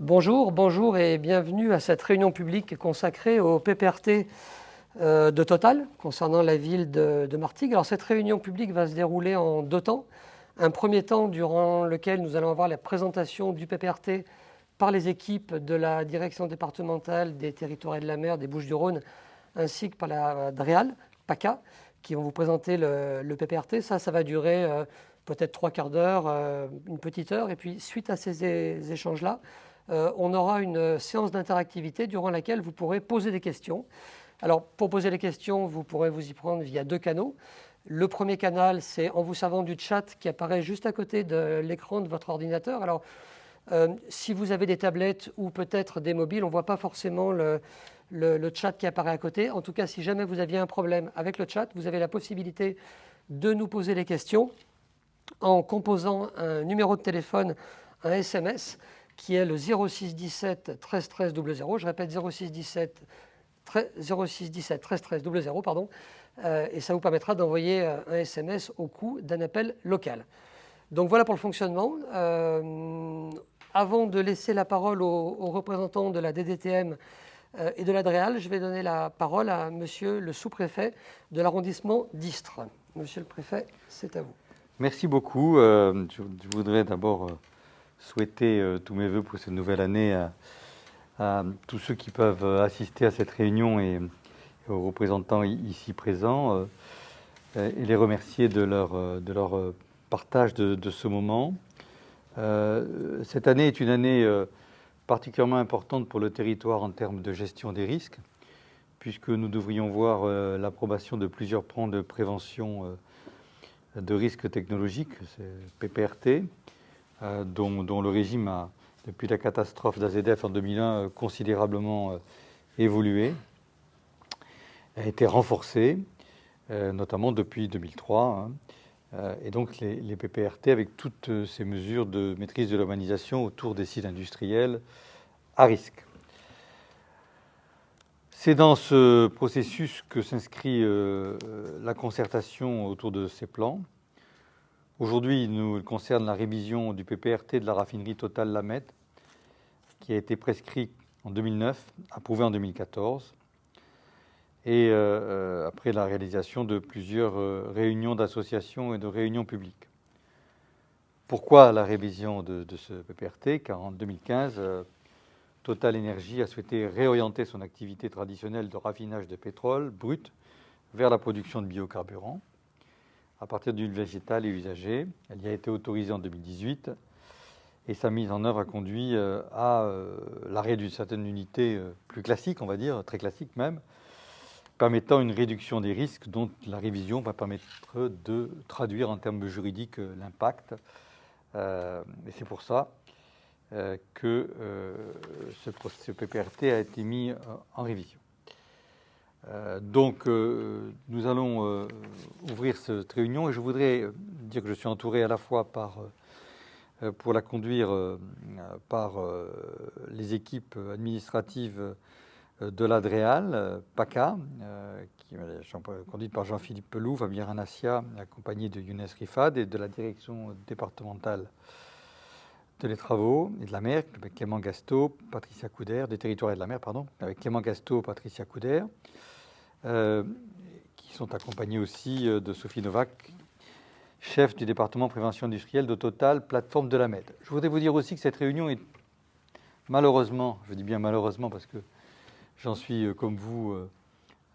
Bonjour et bienvenue à cette réunion publique consacrée au PPRT de Total concernant la ville de Martigues. Alors cette réunion publique va se dérouler en deux temps. Un premier temps durant lequel nous allons avoir la présentation du PPRT par les équipes de la direction départementale des territoires et de la mer des Bouches-du-Rhône ainsi que par la DREAL, PACA, qui vont vous présenter le PPRT. Ça va durer peut-être 3/4 d'heure, une petite heure. Et puis suite à ces échanges-là, on aura une séance d'interactivité durant laquelle vous pourrez poser des questions. Alors, pour poser les questions, vous pourrez vous y prendre via deux canaux. Le premier canal, c'est en vous servant du chat qui apparaît juste à côté de l'écran de votre ordinateur. Alors, si vous avez des tablettes ou peut-être des mobiles, on ne voit pas forcément le chat qui apparaît à côté. En tout cas, si jamais vous aviez un problème avec le chat, vous avez la possibilité de nous poser les questions en composant un numéro de téléphone, un SMS, qui est le 06 17 13 13 00. Je répète 06 17 13 13 00, pardon. Et ça vous permettra d'envoyer un SMS au coût d'un appel local. Donc voilà pour le fonctionnement. Avant de laisser la parole aux représentants de la DDTM et de la DREAL, je vais donner la parole à monsieur le sous-préfet de l'arrondissement d'Istres. Monsieur le préfet, c'est à vous. Merci beaucoup. Je voudrais d'abord souhaiter tous mes voeux pour cette nouvelle année à tous ceux qui peuvent assister à cette réunion et aux représentants ici présents et les remercier de leur partage de ce moment. Cette année est une année particulièrement importante pour le territoire en termes de gestion des risques, puisque nous devrions voir l'approbation de plusieurs plans de prévention de risques technologiques, c'est PPRT, dont le régime a, depuis la catastrophe d'AZF en 2001, considérablement évolué, a été renforcé, notamment depuis 2003. Et donc les PPRT, avec toutes ces mesures de maîtrise de l'urbanisation autour des sites industriels à risque. C'est dans ce processus que s'inscrit la concertation autour de ces plans. Aujourd'hui, il concerne la révision du PPRT de la raffinerie Total La Mède, qui a été prescrit en 2009, approuvé en 2014, et après la réalisation de plusieurs réunions d'associations et de réunions publiques. Pourquoi la révision de ce PPRT? Car en 2015, Total Énergie a souhaité réorienter son activité traditionnelle de raffinage de pétrole brut vers la production de biocarburants à partir d'huile végétale et usagée. Elle y a été autorisée en 2018 et sa mise en œuvre a conduit à l'arrêt d'une certaine unité plus classique, on va dire, très classique même, permettant une réduction des risques dont la révision va permettre de traduire en termes juridiques l'impact. Et c'est pour ça que ce PPRT a été mis en révision. Donc, nous allons ouvrir cette réunion et je voudrais dire que je suis entouré à la fois pour la conduire par les équipes administratives de la DREAL, PACA, qui est conduite par Jean-Philippe Pelou, Fabien Ranassia, accompagné de Younes Rifad, et de la direction départementale de les travaux et de la mer, avec Clément Gasto, Patricia Couder, des territoires et de la mer, pardon, avec Clément Gasto, Patricia Couder, qui sont accompagnés aussi de Sophie Novak, chef du département prévention industrielle de Total, plateforme de la Mède. Je voudrais vous dire aussi que cette réunion est malheureusement, je dis bien malheureusement parce que j'en suis comme vous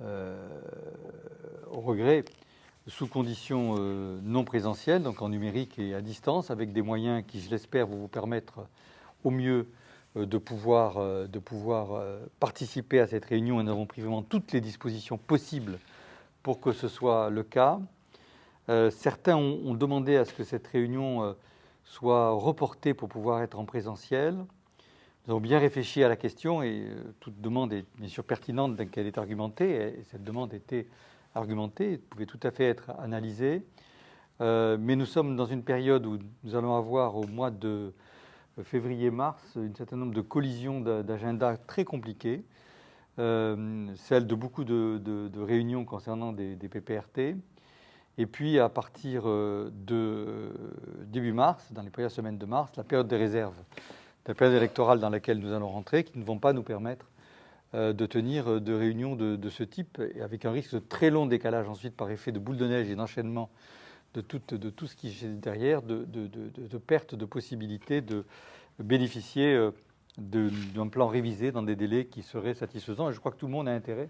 au regret, sous conditions non présentielles, donc en numérique et à distance, avec des moyens qui, je l'espère, vont vous permettre au mieux de pouvoir participer à cette réunion, et nous avons pris vraiment toutes les dispositions possibles pour que ce soit le cas. Certains ont demandé à ce que cette réunion soit reportée pour pouvoir être en présentiel. Nous avons bien réfléchi à la question et toute demande est bien sûr pertinente dès qu'elle est argumentée, et cette demande était argumentée, pouvait tout à fait être analysée. Mais nous sommes dans une période où nous allons avoir au mois de février-mars un certain nombre de collisions d'agenda très compliquées, celle de beaucoup de réunions concernant des PPRT. Et puis à partir de début mars, dans les premières semaines de mars, la période des réserves la période électorale dans laquelle nous allons rentrer, qui ne vont pas nous permettre de tenir de réunions de ce type, et avec un risque de très long décalage ensuite par effet de boule de neige et d'enchaînement de tout ce qui est derrière, de perte de possibilité de bénéficier d'un plan révisé dans des délais qui seraient satisfaisants. Et je crois que tout le monde a intérêt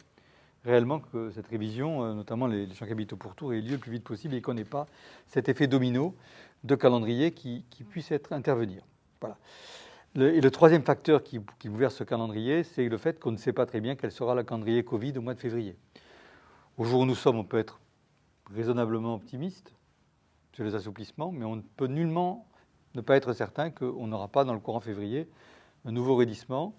réellement que cette révision, notamment les champs capitaux pour Tours, ait lieu le plus vite possible et qu'on n'ait pas cet effet domino de calendrier qui puisse intervenir. Voilà. Et le troisième facteur qui bouleverse ce calendrier, c'est le fait qu'on ne sait pas très bien quel sera le calendrier Covid au mois de février. Au jour où nous sommes, on peut être raisonnablement optimiste sur les assouplissements, mais on ne peut nullement ne pas être certain qu'on n'aura pas dans le courant février un nouveau raidissement.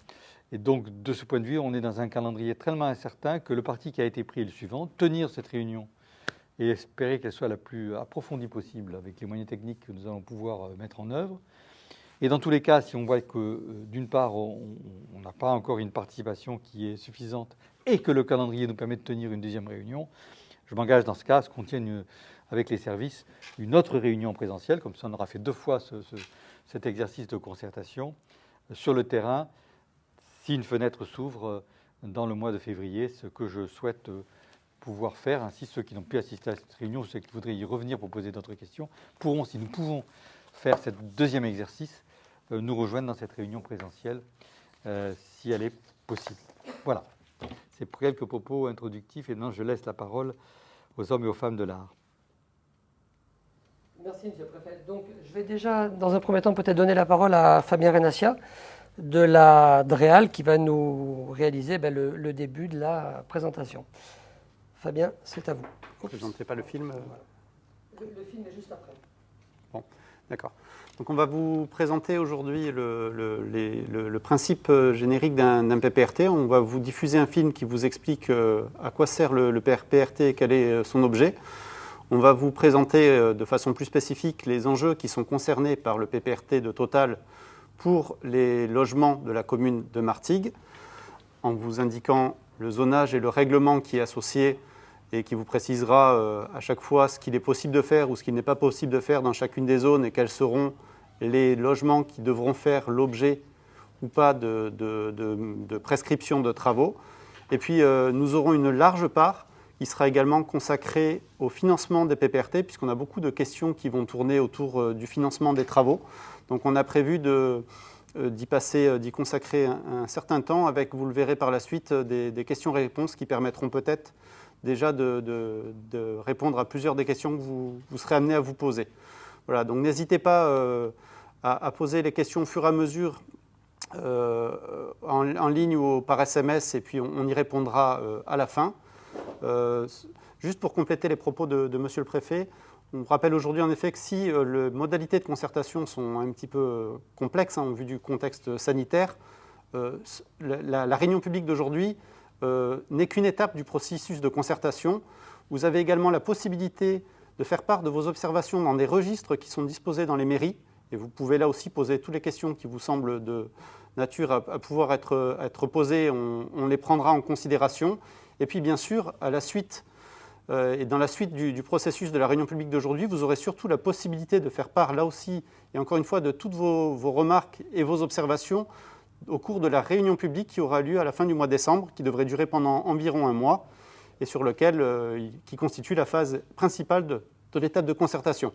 Et donc, de ce point de vue, on est dans un calendrier tellement incertain que le parti qui a été pris est le suivant: tenir cette réunion et espérer qu'elle soit la plus approfondie possible avec les moyens techniques que nous allons pouvoir mettre en œuvre. Et dans tous les cas, si on voit que, d'une part, on n'a pas encore une participation qui est suffisante et que le calendrier nous permet de tenir une deuxième réunion, je m'engage dans ce cas à ce qu'on tienne avec les services une autre réunion présentielle, comme ça on aura fait 2 fois cet exercice de concertation sur le terrain, si une fenêtre s'ouvre dans le mois de février, ce que je souhaite pouvoir faire. Ainsi, ceux qui n'ont pu assister à cette réunion, ceux qui voudraient y revenir pour poser d'autres questions, pourront, si nous pouvons faire ce deuxième exercice, nous rejoindre dans cette réunion présentielle, si elle est possible. Voilà, c'est pour quelques propos introductifs, et maintenant je laisse la parole aux hommes et aux femmes de l'art. Merci, Monsieur le Préfet. Donc, je vais déjà, dans un premier temps, peut-être donner la parole à Fabien Renassia de la DREAL, qui va nous réaliser le début de la présentation. Fabien, c'est à vous. Vous ne présentez pas le film Le film est juste après. Bon, d'accord. Donc on va vous présenter aujourd'hui le principe générique d'un PPRT. On va vous diffuser un film qui vous explique à quoi sert le PPRT et quel est son objet. On va vous présenter de façon plus spécifique les enjeux qui sont concernés par le PPRT de Total pour les logements de la commune de Martigues, en vous indiquant le zonage et le règlement qui est associé et qui vous précisera à chaque fois ce qu'il est possible de faire ou ce qu'il n'est pas possible de faire dans chacune des zones et quels seront les logements qui devront faire l'objet ou pas de prescription de travaux. Et puis nous aurons une large part qui sera également consacrée au financement des PPRT, puisqu'on a beaucoup de questions qui vont tourner autour du financement des travaux. Donc on a prévu d'y consacrer un certain temps avec, vous le verrez par la suite, des questions-réponses qui permettront peut-être déjà de répondre à plusieurs des questions que vous serez amenés à vous poser. Voilà, donc n'hésitez pas à poser les questions au fur et à mesure en ligne ou par SMS, et puis on y répondra à la fin. Juste pour compléter les propos de Monsieur le Préfet, on rappelle aujourd'hui en effet que si les modalités de concertation sont un petit peu complexes en vue du contexte sanitaire, la réunion publique d'aujourd'hui n'est qu'une étape du processus de concertation. Vous avez également la possibilité de faire part de vos observations dans des registres qui sont disposés dans les mairies, et vous pouvez là aussi poser toutes les questions qui vous semblent de nature à pouvoir être posées, on les prendra en considération. Et puis bien sûr, à la suite, et dans la suite du processus de la réunion publique d'aujourd'hui, vous aurez surtout la possibilité de faire part là aussi, et encore une fois, de toutes vos remarques et vos observations au cours de la réunion publique qui aura lieu à la fin du mois de décembre, qui devrait durer pendant environ un mois, et sur qui constitue la phase principale de l'étape de concertation.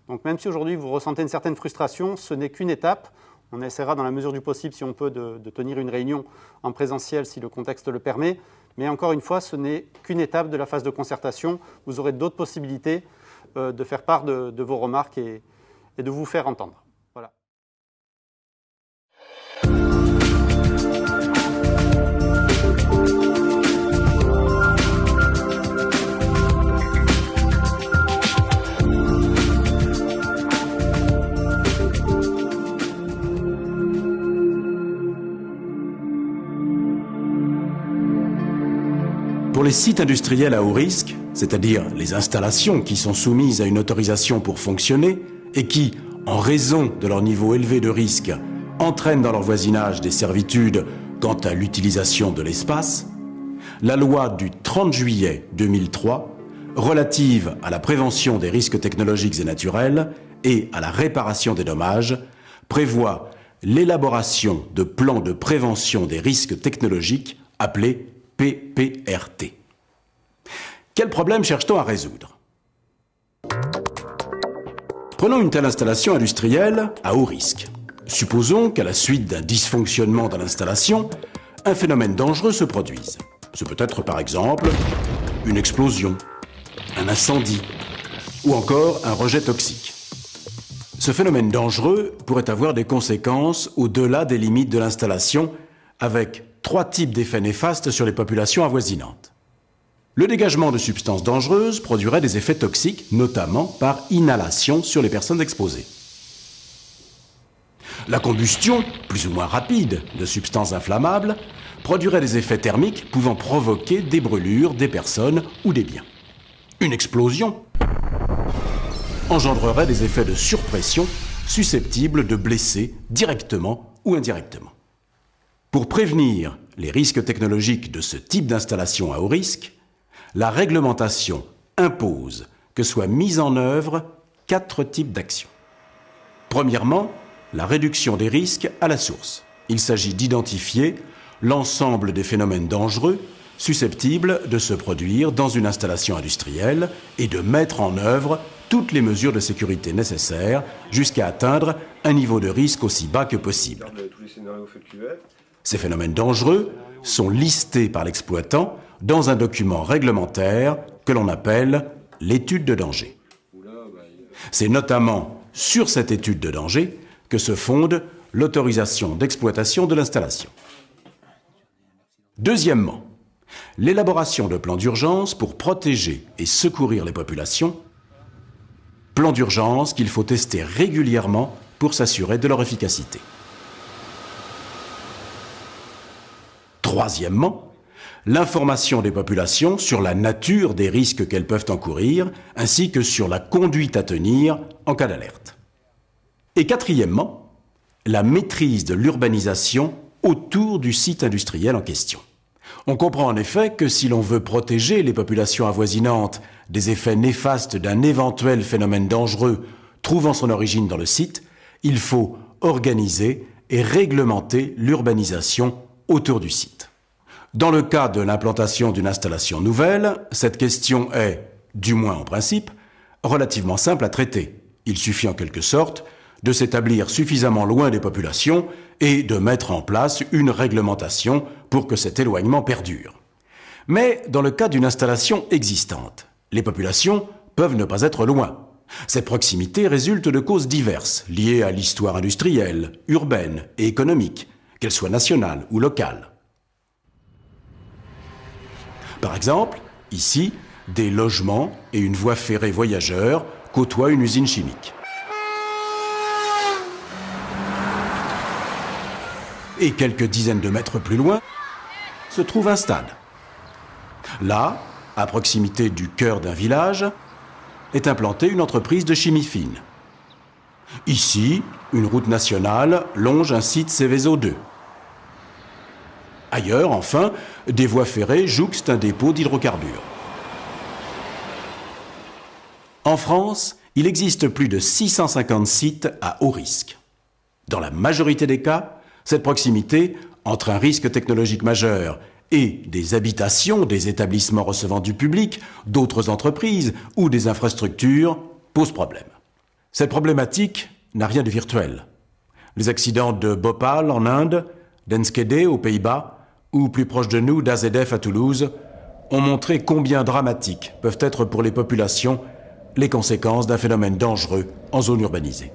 Donc même si aujourd'hui vous ressentez une certaine frustration, ce n'est qu'une étape. On essaiera dans la mesure du possible, si on peut, de tenir une réunion en présentiel si le contexte le permet. Mais encore une fois, ce n'est qu'une étape de la phase de concertation. Vous aurez d'autres possibilités de faire part de vos remarques et de vous faire entendre. Voilà. Pour les sites industriels à haut risque, c'est-à-dire les installations qui sont soumises à une autorisation pour fonctionner et qui, en raison de leur niveau élevé de risque, entraînent dans leur voisinage des servitudes quant à l'utilisation de l'espace, la loi du 30 juillet 2003, relative à la prévention des risques technologiques et naturels et à la réparation des dommages, prévoit l'élaboration de plans de prévention des risques technologiques appelés PPRT. Quel problème cherche-t-on à résoudre? Prenons une telle installation industrielle à haut risque. Supposons qu'à la suite d'un dysfonctionnement de l'installation, un phénomène dangereux se produise. Ce peut être par exemple une explosion, un incendie ou encore un rejet toxique. Ce phénomène dangereux pourrait avoir des conséquences au-delà des limites de l'installation, avec 3 types d'effets néfastes sur les populations avoisinantes. Le dégagement de substances dangereuses produirait des effets toxiques, notamment par inhalation sur les personnes exposées. La combustion, plus ou moins rapide, de substances inflammables produirait des effets thermiques pouvant provoquer des brûlures des personnes ou des biens. Une explosion engendrerait des effets de surpression susceptibles de blesser directement ou indirectement. Pour prévenir les risques technologiques de ce type d'installation à haut risque, la réglementation impose que soient mis en œuvre 4 types d'actions. Premièrement, la réduction des risques à la source. Il s'agit d'identifier l'ensemble des phénomènes dangereux susceptibles de se produire dans une installation industrielle et de mettre en œuvre toutes les mesures de sécurité nécessaires jusqu'à atteindre un niveau de risque aussi bas que possible. Ces phénomènes dangereux sont listés par l'exploitant dans un document réglementaire que l'on appelle l'étude de danger. C'est notamment sur cette étude de danger que se fonde l'autorisation d'exploitation de l'installation. Deuxièmement, l'élaboration de plans d'urgence pour protéger et secourir les populations, plans d'urgence qu'il faut tester régulièrement pour s'assurer de leur efficacité. Troisièmement, l'information des populations sur la nature des risques qu'elles peuvent encourir, ainsi que sur la conduite à tenir en cas d'alerte. Et quatrièmement, la maîtrise de l'urbanisation autour du site industriel en question. On comprend en effet que si l'on veut protéger les populations avoisinantes des effets néfastes d'un éventuel phénomène dangereux trouvant son origine dans le site, il faut organiser et réglementer l'urbanisation autour du site. Dans le cas de l'implantation d'une installation nouvelle, cette question est, du moins en principe, relativement simple à traiter. Il suffit en quelque sorte de s'établir suffisamment loin des populations et de mettre en place une réglementation pour que cet éloignement perdure. Mais dans le cas d'une installation existante, les populations peuvent ne pas être loin. Cette proximité résulte de causes diverses, liées à l'histoire industrielle, urbaine et économique, qu'elle soit nationale ou locale. Par exemple, ici, des logements et une voie ferrée voyageurs côtoient une usine chimique. Et quelques dizaines de mètres plus loin, se trouve un stade. Là, à proximité du cœur d'un village, est implantée une entreprise de chimie fine. Ici, une route nationale longe un site Seveso 2. Ailleurs, enfin, des voies ferrées jouxtent un dépôt d'hydrocarbures. En France, il existe plus de 650 sites à haut risque. Dans la majorité des cas, cette proximité entre un risque technologique majeur et des habitations, des établissements recevant du public, d'autres entreprises ou des infrastructures pose problème. Cette problématique n'a rien de virtuel. Les accidents de Bhopal en Inde, d'Enschede aux Pays-Bas ou plus proche de nous d'AZF à Toulouse ont montré combien dramatiques peuvent être pour les populations les conséquences d'un phénomène dangereux en zone urbanisée.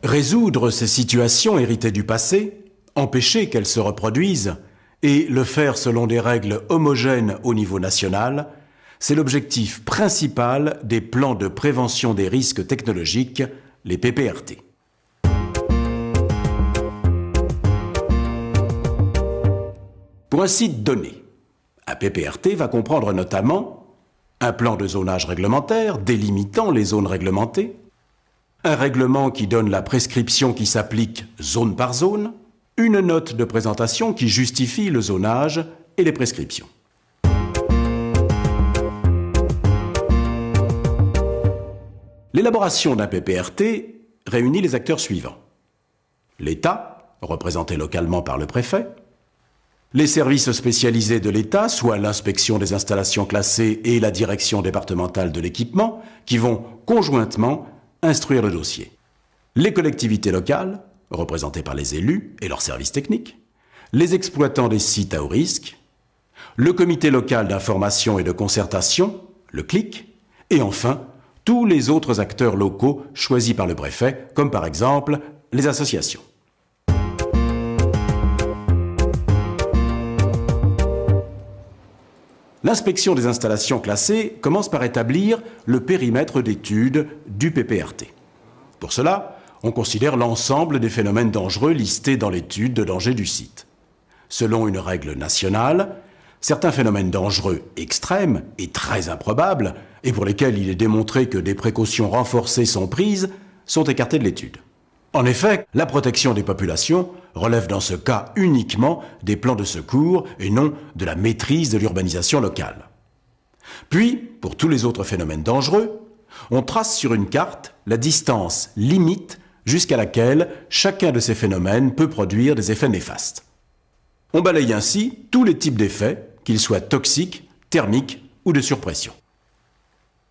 Résoudre ces situations héritées du passé, empêcher qu'elles se reproduisent et le faire selon des règles homogènes au niveau national, c'est l'objectif principal des plans de prévention des risques technologiques, les PPRT. Pour un site donné, un PPRT va comprendre notamment un plan de zonage réglementaire délimitant les zones réglementées, un règlement qui donne la prescription qui s'applique zone par zone, une note de présentation qui justifie le zonage et les prescriptions. L'élaboration d'un PPRT réunit les acteurs suivants. l'État, représenté localement par le préfet, les services spécialisés de l'État, soit l'inspection des installations classées et la direction départementale de l'équipement, qui vont conjointement instruire le dossier. Les collectivités locales, représentées par les élus et leurs services techniques, les exploitants des sites à haut risque, le comité local d'information et de concertation, le CLIC, et enfin, tous les autres acteurs locaux choisis par le préfet, comme par exemple les associations. L'inspection des installations classées commence par établir le périmètre d'étude du PPRT. Pour cela, on considère l'ensemble des phénomènes dangereux listés dans l'étude de danger du site. Selon une règle nationale, certains phénomènes dangereux extrêmes et très improbables, et pour lesquels il est démontré que des précautions renforcées sont prises, sont écartés de l'étude. En effet, la protection des populations relève dans ce cas uniquement des plans de secours et non de la maîtrise de l'urbanisation locale. Puis, pour tous les autres phénomènes dangereux, on trace sur une carte la distance limite jusqu'à laquelle chacun de ces phénomènes peut produire des effets néfastes. On balaye ainsi tous les types d'effets, qu'ils soient toxiques, thermiques ou de surpression.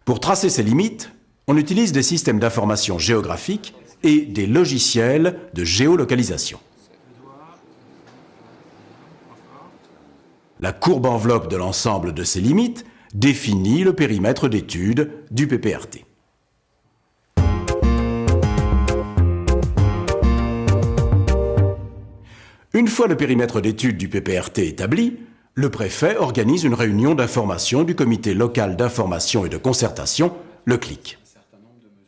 Pour tracer ces limites, on utilise des systèmes d'information géographique et des logiciels de géolocalisation. La courbe enveloppe de l'ensemble de ces limites définit le périmètre d'étude du PPRT. Une fois le périmètre d'étude du PPRT établi, le préfet organise une réunion d'information du comité local d'information et de concertation, le CLIC.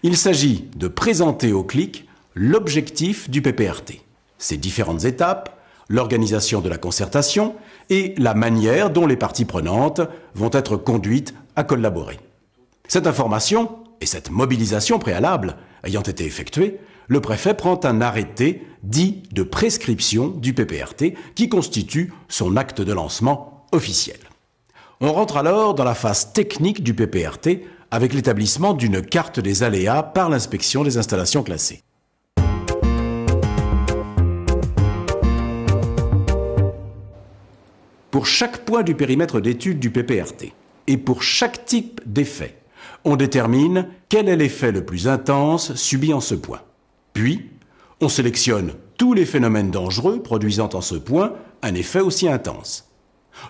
Il s'agit de présenter au CLIC l'objectif du PPRT, ses différentes étapes, l'organisation de la concertation et la manière dont les parties prenantes vont être conduites à collaborer. Cette information et cette mobilisation préalable ayant été effectuées, le préfet prend un arrêté dit de prescription du PPRT qui constitue son acte de lancement officiel. On rentre alors dans la phase technique du PPRT avec l'établissement d'une carte des aléas par l'inspection des installations classées. Pour chaque point du périmètre d'étude du PPRT et pour chaque type d'effet, on détermine quel est l'effet le plus intense subi en ce point. Puis, on sélectionne tous les phénomènes dangereux produisant en ce point un effet aussi intense.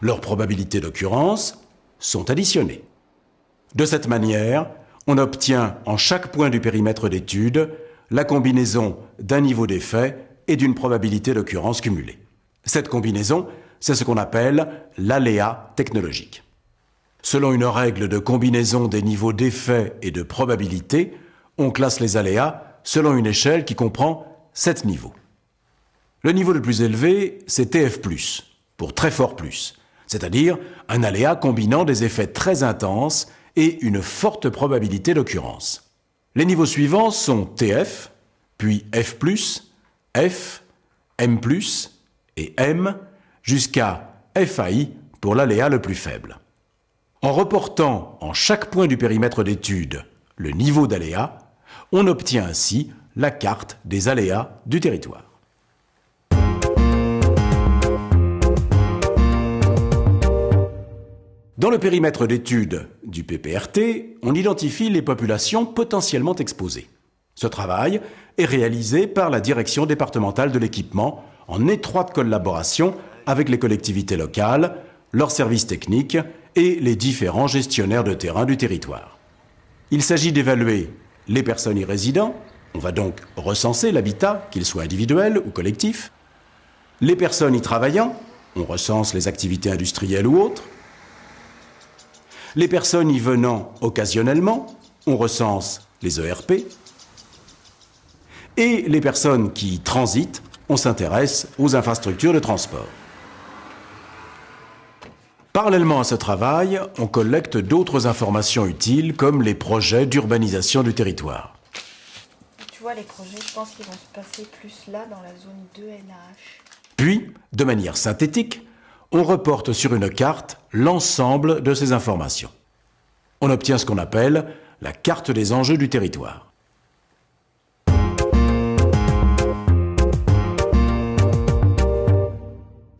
Leurs probabilités d'occurrence sont additionnées. De cette manière, on obtient en chaque point du périmètre d'étude la combinaison d'un niveau d'effet et d'une probabilité d'occurrence cumulée. Cette combinaison, c'est ce qu'on appelle l'aléa technologique. Selon une règle de combinaison des niveaux d'effet et de probabilité, on classe les aléas selon une échelle qui comprend 7 niveaux. Le niveau le plus élevé, c'est TF+, pour très fort plus, c'est-à-dire un aléa combinant des effets très intenses et une forte probabilité d'occurrence. Les niveaux suivants sont TF, puis F+, F, M+, et M, jusqu'à FAI pour l'aléa le plus faible. En reportant en chaque point du périmètre d'étude le niveau d'aléa, on obtient ainsi la carte des aléas du territoire. Dans le périmètre d'étude du PPRT, on identifie les populations potentiellement exposées. Ce travail est réalisé par la direction départementale de l'équipement en étroite collaboration avec les collectivités locales, leurs services techniques et les différents gestionnaires de terrain du territoire. Il s'agit d'évaluer les personnes y résidant, on va donc recenser l'habitat, qu'il soit individuel ou collectif, les personnes y travaillant, on recense les activités industrielles ou autres, les personnes y venant occasionnellement, on recense les ERP, et les personnes qui y transitent, on s'intéresse aux infrastructures de transport. Parallèlement à ce travail, on collecte d'autres informations utiles comme les projets d'urbanisation du territoire. Tu vois, les projets, je pense qu'ils vont se passer plus là, dans la zone 2NH. Puis, de manière synthétique, on reporte sur une carte l'ensemble de ces informations. On obtient ce qu'on appelle la carte des enjeux du territoire.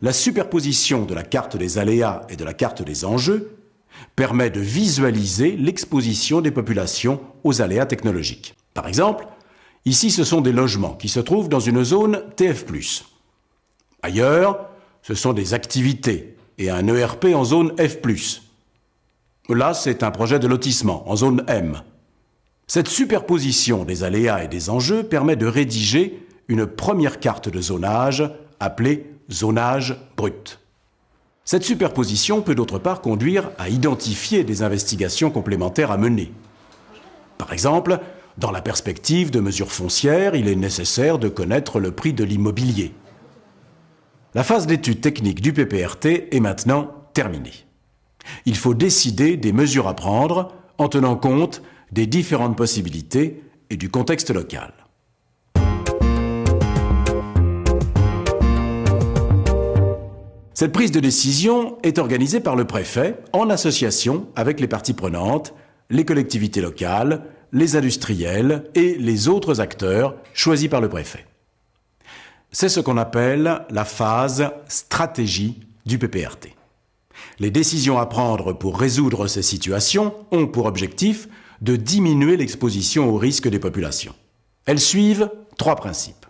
la superposition de la carte des aléas et de la carte des enjeux permet de visualiser l'exposition des populations aux aléas technologiques. Par exemple, ici ce sont des logements qui se trouvent dans une zone TF+. Ailleurs, ce sont des activités et un ERP en zone F+. Là, c'est un projet de lotissement en zone M. Cette superposition des aléas et des enjeux permet de rédiger une première carte de zonage appelée zonage brut. Cette superposition peut d'autre part conduire à identifier des investigations complémentaires à mener. Par exemple, dans la perspective de mesures foncières, il est nécessaire de connaître le prix de l'immobilier. La phase d'étude technique du PPRT est maintenant terminée. Il faut décider des mesures à prendre en tenant compte des différentes possibilités et du contexte local. Cette prise de décision est organisée par le préfet en association avec les parties prenantes, les collectivités locales, les industriels et les autres acteurs choisis par le préfet. C'est ce qu'on appelle la phase stratégie du PPRT. Les décisions à prendre pour résoudre ces situations ont pour objectif de diminuer l'exposition aux risques des populations. Elles suivent 3 principes.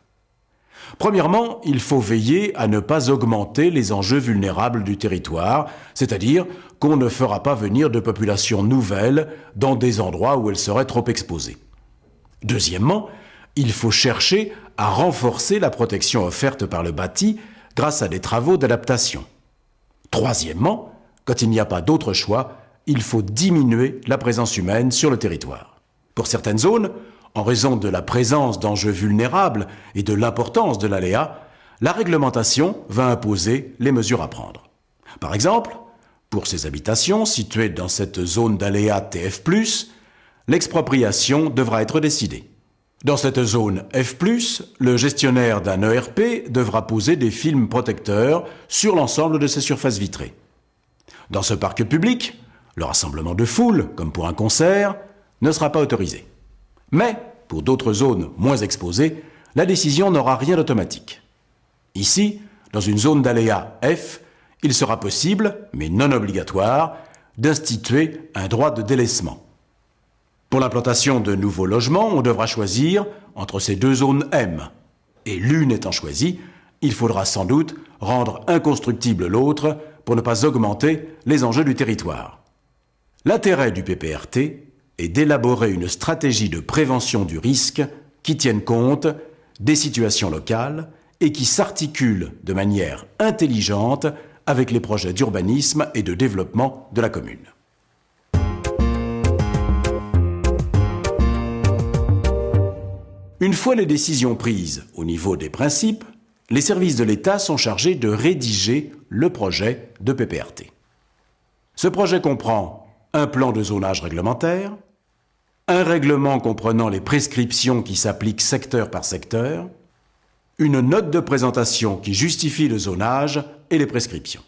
Premièrement, il faut veiller à ne pas augmenter les enjeux vulnérables du territoire, c'est-à-dire qu'on ne fera pas venir de populations nouvelles dans des endroits où elles seraient trop exposées. Deuxièmement, il faut chercher à renforcer la protection offerte par le bâti grâce à des travaux d'adaptation. Troisièmement, quand il n'y a pas d'autre choix, il faut diminuer la présence humaine sur le territoire. Pour certaines zones, en raison de la présence d'enjeux vulnérables et de l'importance de l'aléa, la réglementation va imposer les mesures à prendre. Par exemple, pour ces habitations situées dans cette zone d'aléa TF+, l'expropriation devra être décidée. Dans cette zone F+, le gestionnaire d'un ERP devra poser des films protecteurs sur l'ensemble de ses surfaces vitrées. Dans ce parc public, le rassemblement de foule, comme pour un concert, ne sera pas autorisé. Mais, pour d'autres zones moins exposées, la décision n'aura rien d'automatique. Ici, dans une zone d'aléa F, il sera possible, mais non obligatoire, d'instituer un droit de délaissement. Pour l'implantation de nouveaux logements, on devra choisir entre ces 2 zones M. Et l'une étant choisie, il faudra sans doute rendre inconstructible l'autre pour ne pas augmenter les enjeux du territoire. L'intérêt du PPRT est d'élaborer une stratégie de prévention du risque qui tienne compte des situations locales et qui s'articule de manière intelligente avec les projets d'urbanisme et de développement de la commune. Une fois les décisions prises au niveau des principes, les services de l'État sont chargés de rédiger le projet de PPRT. Ce projet comprend un plan de zonage réglementaire, un règlement comprenant les prescriptions qui s'appliquent secteur par secteur, une note de présentation qui justifie le zonage et les prescriptions.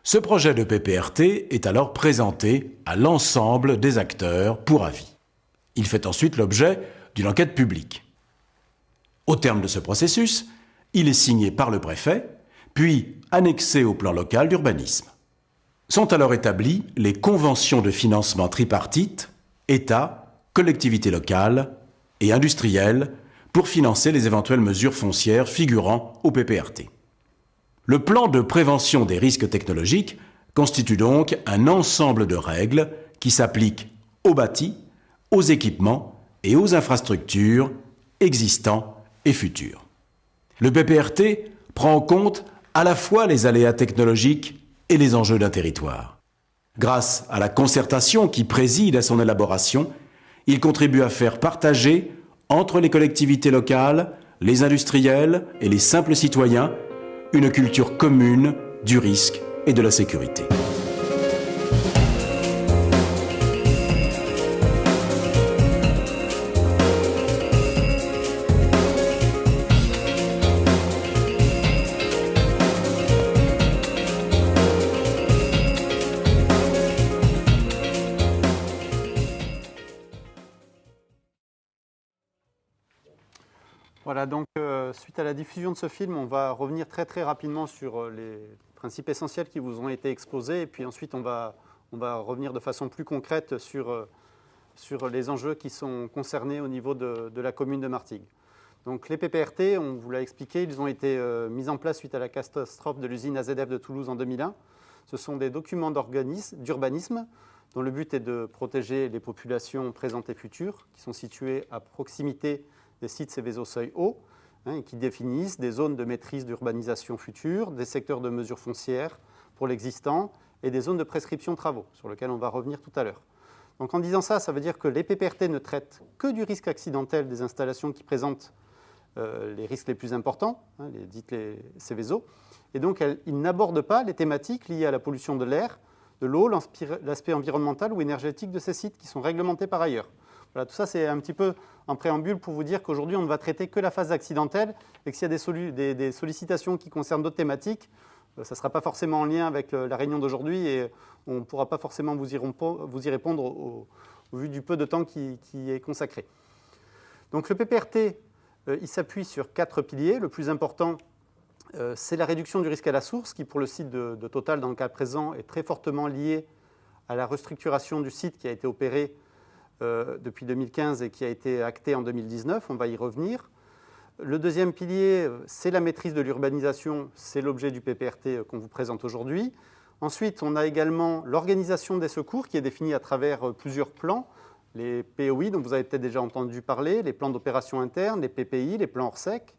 Ce projet de PPRT est alors présenté à l'ensemble des acteurs pour avis. Il fait ensuite l'objet d'une enquête publique. Au terme de ce processus, il est signé par le préfet, puis annexé au plan local d'urbanisme. Sont alors établies les conventions de financement tripartites, État, collectivités locales et industriels, pour financer les éventuelles mesures foncières figurant au PPRT. Le plan de prévention des risques technologiques constitue donc un ensemble de règles qui s'appliquent aux bâtis, aux équipements et aux infrastructures existants et futurs. Le PPRT prend en compte à la fois les aléas technologiques et les enjeux d'un territoire. Grâce à la concertation qui préside à son élaboration, il contribue à faire partager entre les collectivités locales, les industriels et les simples citoyens une culture commune du risque et de la sécurité. Voilà, donc suite à la diffusion de ce film, on va revenir très très rapidement sur les principes essentiels qui vous ont été exposés, et puis ensuite on va revenir de façon plus concrète sur les enjeux qui sont concernés au niveau de la commune de Martigues. Donc les PPRT, on vous l'a expliqué, ils ont été mis en place suite à la catastrophe de l'usine AZF de Toulouse en 2001. Ce sont des documents d'urbanisme dont le but est de protéger les populations présentes et futures qui sont situées à proximité des sites Seveso seuil haut, et qui définissent des zones de maîtrise d'urbanisation future, des secteurs de mesures foncières pour l'existant et des zones de prescription travaux, sur lesquelles on va revenir tout à l'heure. Donc en disant ça, ça veut dire que les PPRT ne traitent que du risque accidentel des installations qui présentent les risques les plus importants, les Seveso, et donc ils n'abordent pas les thématiques liées à la pollution de l'air, de l'eau, l'aspect environnemental ou énergétique de ces sites qui sont réglementés par ailleurs. Voilà, tout ça, c'est un petit peu en préambule pour vous dire qu'aujourd'hui, on ne va traiter que la phase accidentelle et que s'il y a des sollicitations qui concernent d'autres thématiques, ça ne sera pas forcément en lien avec la réunion d'aujourd'hui et on ne pourra pas forcément vous y répondre au vu du peu de temps qui est consacré. Donc le PPRT, il s'appuie sur 4 piliers. Le plus important, c'est la réduction du risque à la source, qui pour le site de Total, dans le cas présent, est très fortement liée à la restructuration du site qui a été opérée depuis 2015 et qui a été acté en 2019, on va y revenir. Le deuxième pilier, c'est la maîtrise de l'urbanisation, c'est l'objet du PPRT qu'on vous présente aujourd'hui. Ensuite, on a également l'organisation des secours qui est définie à travers plusieurs plans, les POI dont vous avez peut-être déjà entendu parler, les plans d'opération interne, les PPI, les plans hors sec.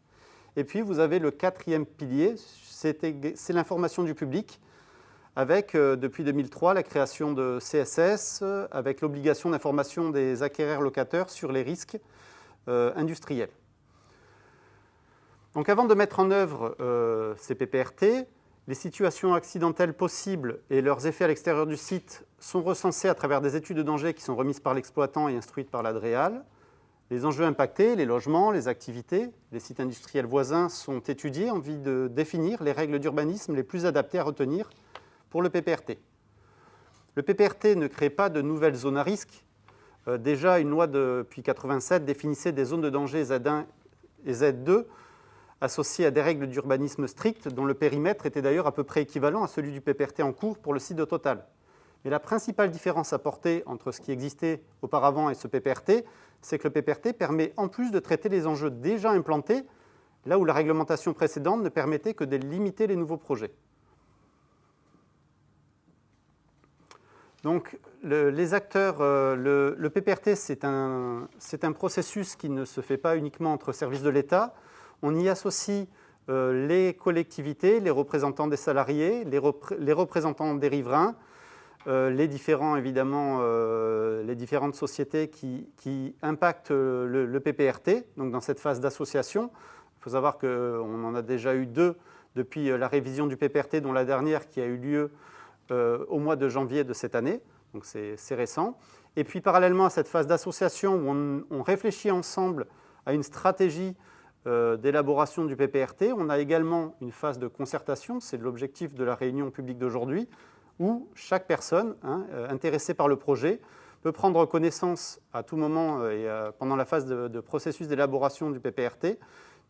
Et puis vous avez le quatrième pilier, c'est l'information du public, avec, depuis 2003, la création de CSS, avec l'obligation d'information des acquéreurs locataires sur les risques industriels. Donc avant de mettre en œuvre ces PPRT, les situations accidentelles possibles et leurs effets à l'extérieur du site sont recensés à travers des études de danger qui sont remises par l'exploitant et instruites par l'ADREAL. Les enjeux impactés, les logements, les activités, les sites industriels voisins sont étudiés en vue de définir les règles d'urbanisme les plus adaptées à retenir pour le PPRT. Le PPRT ne crée pas de nouvelles zones à risque. Déjà, une loi depuis 1987 définissait des zones de danger Z1 et Z2 associées à des règles d'urbanisme strictes, dont le périmètre était d'ailleurs à peu près équivalent à celui du PPRT en cours pour le site de Total. Mais la principale différence apportée entre ce qui existait auparavant et ce PPRT, c'est que le PPRT permet en plus de traiter les enjeux déjà implantés, là où la réglementation précédente ne permettait que de limiter les nouveaux projets. Donc, les acteurs, le PPRT, c'est un processus qui ne se fait pas uniquement entre services de l'État. On y associe les collectivités, les représentants des salariés, les représentants des riverains, les différentes sociétés qui impactent le PPRT, donc dans cette phase d'association. Il faut savoir qu'on en a déjà eu 2 depuis la révision du PPRT, dont la dernière qui a eu lieu au mois de janvier de cette année, donc c'est récent. Et puis parallèlement à cette phase d'association où on réfléchit ensemble à une stratégie d'élaboration du PPRT, on a également une phase de concertation, c'est l'objectif de la réunion publique d'aujourd'hui, où chaque personne intéressée par le projet peut prendre connaissance à tout moment et pendant la phase de processus d'élaboration du PPRT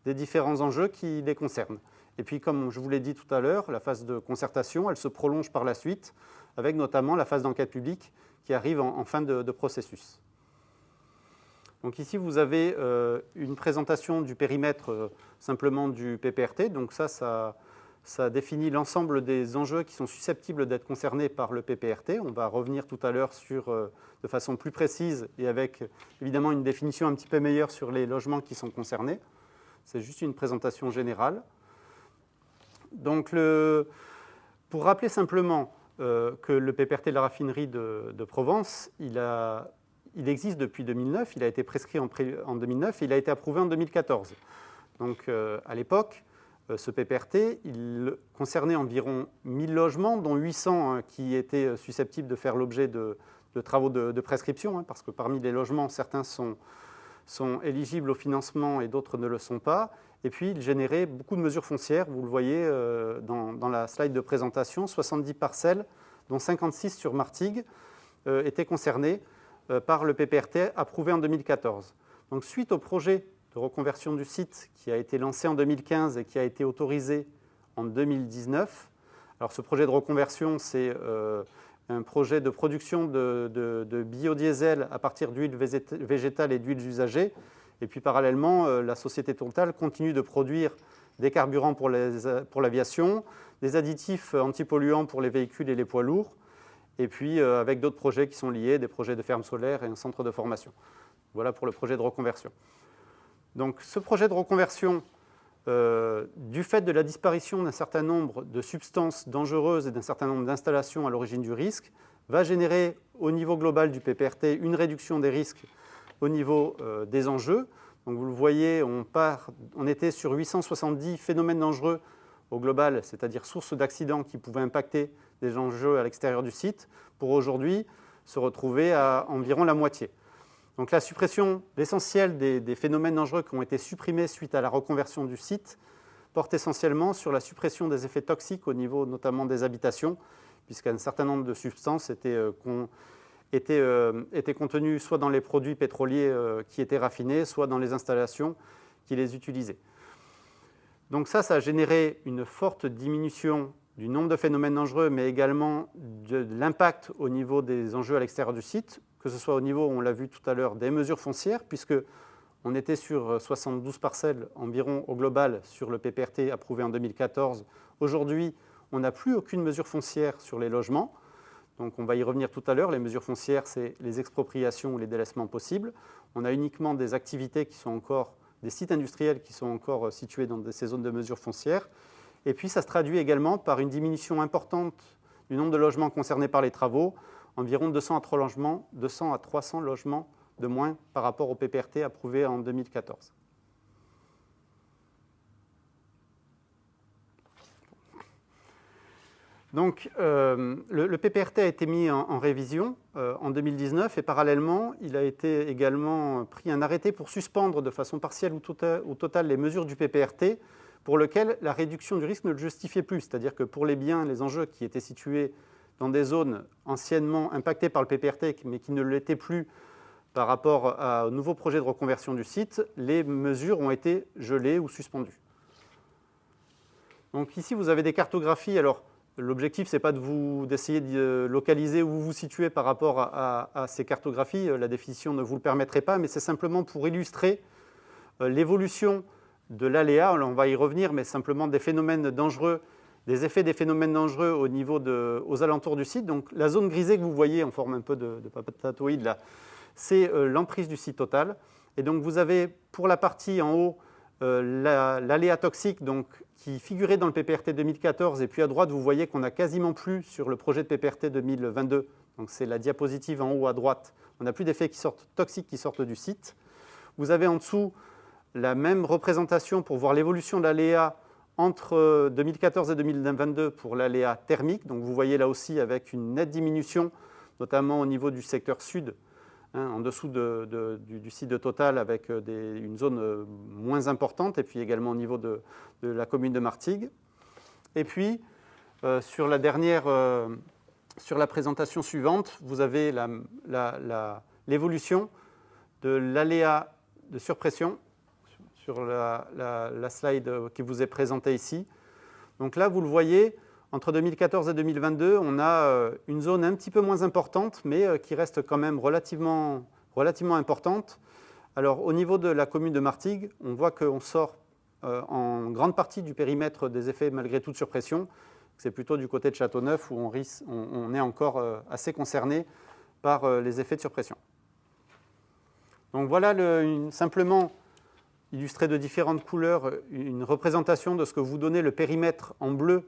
des différents enjeux qui les concernent. Et puis, comme je vous l'ai dit tout à l'heure, la phase de concertation, elle se prolonge par la suite, avec notamment la phase d'enquête publique qui arrive en fin de processus. Donc ici, vous avez une présentation du périmètre simplement du PPRT. Donc ça définit l'ensemble des enjeux qui sont susceptibles d'être concernés par le PPRT. On va revenir tout à l'heure de façon plus précise et avec évidemment une définition un petit peu meilleure sur les logements qui sont concernés. C'est juste une présentation générale. Donc, pour rappeler simplement que le PPRT de la raffinerie de Provence, il existe depuis 2009, il a été prescrit en 2009 et il a été approuvé en 2014. Donc, à l'époque, ce PPRT, il concernait environ 1000 logements, dont 800 qui étaient susceptibles de faire l'objet de travaux de prescription, parce que parmi les logements, certains sont éligibles au financement et d'autres ne le sont pas. Et puis, il générait beaucoup de mesures foncières. Vous le voyez dans la slide de présentation, 70 parcelles, dont 56 sur Martigues, étaient concernées par le PPRT approuvé en 2014. Donc, suite au projet de reconversion du site qui a été lancé en 2015 et qui a été autorisé en 2019. Alors ce projet de reconversion, c'est un projet de production de biodiesel à partir d'huiles végétales et d'huiles usagées. Et puis parallèlement, la société Total continue de produire des carburants pour l'aviation, des additifs antipolluants pour les véhicules et les poids lourds, et puis avec d'autres projets qui sont liés, des projets de fermes solaires et un centre de formation. Voilà pour le projet de reconversion. Donc ce projet de reconversion, du fait de la disparition d'un certain nombre de substances dangereuses et d'un certain nombre d'installations à l'origine du risque, va générer au niveau global du PPRT une réduction des risques au niveau des enjeux. Donc vous le voyez, on était sur 870 phénomènes dangereux au global, c'est-à-dire sources d'accidents qui pouvaient impacter des enjeux à l'extérieur du site, pour aujourd'hui se retrouver à environ la moitié. Donc la suppression, l'essentiel des phénomènes dangereux qui ont été supprimés suite à la reconversion du site porte essentiellement sur la suppression des effets toxiques au niveau notamment des habitations, puisqu'un certain nombre de substances étaient contenues soit dans les produits pétroliers qui étaient raffinés, soit dans les installations qui les utilisaient. Donc ça a généré une forte diminution du nombre de phénomènes dangereux, mais également de l'impact au niveau des enjeux à l'extérieur du site, que ce soit au niveau, on l'a vu tout à l'heure, des mesures foncières, puisqu'on était sur 72 parcelles environ au global sur le PPRT approuvé en 2014. Aujourd'hui, on n'a plus aucune mesure foncière sur les logements. Donc on va y revenir tout à l'heure. Les mesures foncières, c'est les expropriations ou les délaissements possibles. On a uniquement des activités qui sont encore, des sites industriels qui sont encore situés dans ces zones de mesure foncière. Et puis ça se traduit également par une diminution importante du nombre de logements concernés par les travaux, environ 200 à 300 logements de moins par rapport au PPRT approuvé en 2014. Donc, le PPRT a été mis en révision en 2019 et parallèlement, il a été également pris un arrêté pour suspendre de façon partielle ou totale les mesures du PPRT pour lequel la réduction du risque ne le justifiait plus. C'est-à-dire que pour les biens, les enjeux qui étaient situés dans des zones anciennement impactées par le PPRT mais qui ne l'étaient plus par rapport au nouveau projet de reconversion du site, les mesures ont été gelées ou suspendues. Donc ici, vous avez des cartographies. Alors, l'objectif, ce n'est pas d'essayer de localiser où vous vous situez par rapport à ces cartographies. La définition ne vous le permettrait pas, mais c'est simplement pour illustrer l'évolution de l'aléa. On va y revenir, mais simplement des phénomènes dangereux, des effets des phénomènes dangereux au niveau aux alentours du site. Donc la zone grisée que vous voyez en forme un peu de patatoïde, là, c'est l'emprise du site Total. Et donc vous avez pour la partie en haut l'aléa toxique donc, qui figurait dans le PPRT 2014. Et puis à droite, vous voyez qu'on n'a quasiment plus sur le projet de PPRT 2022. Donc c'est la diapositive en haut à droite. On n'a plus d'effets toxiques qui sortent du site. Vous avez en dessous la même représentation pour voir l'évolution de l'aléa entre 2014 et 2022 pour l'aléa thermique. Donc vous voyez là aussi avec une nette diminution, notamment au niveau du secteur sud, en dessous du site de Total avec une zone moins importante, et puis également au niveau de la commune de Martigues. Et puis, sur la présentation suivante, vous avez l'évolution de l'aléa de surpression sur la slide qui vous est présentée ici. Donc là, vous le voyez, entre 2014 et 2022, on a une zone un petit peu moins importante, mais qui reste quand même relativement importante. Alors, au niveau de la commune de Martigues, on voit qu'on sort en grande partie du périmètre des effets malgré tout de surpression. C'est plutôt du côté de Châteauneuf où on est encore assez concerné par les effets de surpression. Donc voilà simplement illustré de différentes couleurs, une représentation de ce que vous donnez le périmètre en bleu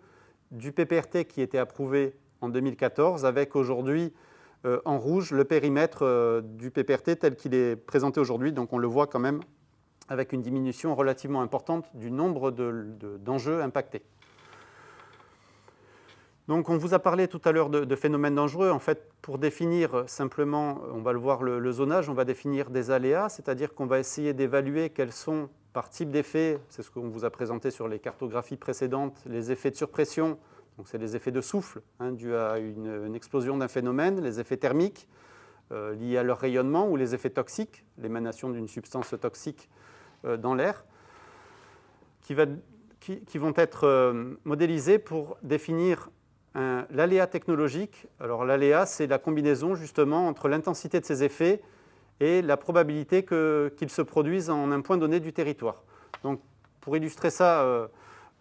du PPRT qui était approuvé en 2014, avec aujourd'hui en rouge le périmètre du PPRT tel qu'il est présenté aujourd'hui. Donc on le voit quand même avec une diminution relativement importante du nombre d'enjeux impactés. Donc on vous a parlé tout à l'heure de phénomènes dangereux. En fait, pour définir simplement, on va le voir, le zonage, on va définir des aléas, c'est-à-dire qu'on va essayer d'évaluer quels sont, par type d'effets, c'est ce qu'on vous a présenté sur les cartographies précédentes, les effets de surpression, donc c'est les effets de souffle dus à une explosion d'un phénomène, les effets thermiques liés à leur rayonnement, ou les effets toxiques, l'émanation d'une substance toxique dans l'air qui vont être modélisés pour définir l'aléa technologique. Alors l'aléa, c'est la combinaison justement entre l'intensité de ces effets et la probabilité qu'ils se produisent en un point donné du territoire. Donc pour illustrer ça